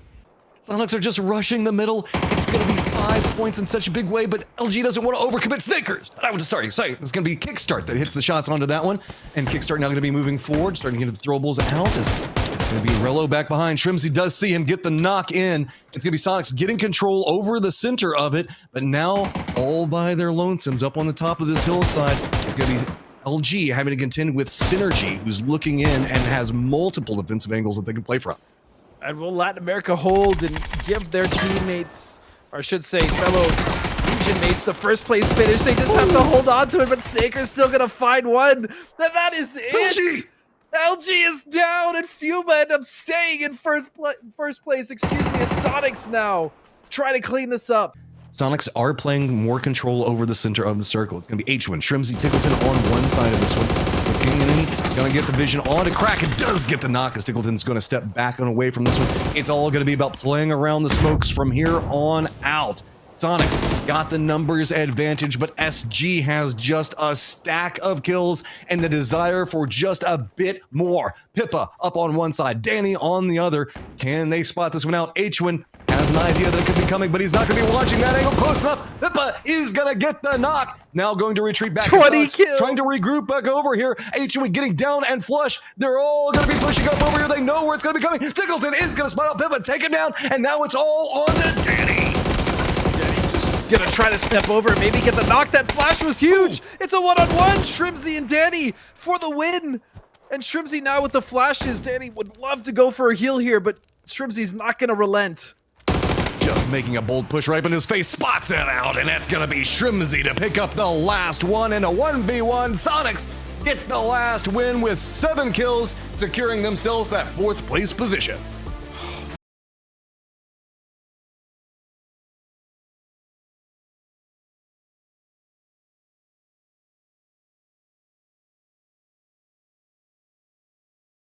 Soniqs are just rushing the middle. It's going to be 5 points in such a big way, but LG doesn't want to overcommit Snickers. Sorry. It's going to be Kickstart that hits the shots onto that one. And Kickstart now going to be moving forward, starting to get the throwables out. It's going to be Rello back behind. Shrimsy does see him get the knock in. It's going to be Soniqs getting control over the center of it, but now all by their lonesomes up on the top of this hillside. It's going to be LG having to contend with Synergy, who's looking in and has multiple defensive angles that they can play from. And will Latin America hold and give their teammates, or I should say fellow Legion mates, the 1st place finish? They just have to hold on to it, but Snaker's still going to find one. And that is it. LG is down, and Fiumba end up staying in first place. Excuse me, as Soniqs now try to clean this up. Soniqs are playing more control over the center of the circle. It's going to be H1. Shrimsy Tickleton on one side of this one. Looking in, going to get the vision on to Kraken. Does get the knock as Tickleton's going to step back and away from this one. It's all going to be about playing around the smokes from here on out. Soniqs got the numbers advantage, but SG has just a stack of kills and the desire for just a bit more. Pippa up on one side, Danny on the other. Can they spot this one out? H1 has an idea that it could be coming, but he's not going to be watching that angle close enough. Pippa is going to get the knock. Now going to retreat back. 20 kills. Trying to regroup back over here. H1 getting down and flush. They're all going to be pushing up over here. They know where it's going to be coming. Tickleton is going to spot out Pippa, take him down, and now it's all on to Danny. Gonna try to step over and maybe get the knock. That flash was huge. It's a one-on-one. Shrimsy and Danny for the win. And Shrimsy now with the flashes. Danny would love to go for a heal here, but Shrimsy's not gonna relent. Just making a bold push right in his face, spots it out, and that's gonna be Shrimsy to pick up the last one in a 1v1. Soniqs get the last win with 7 kills, securing themselves that 4th place position.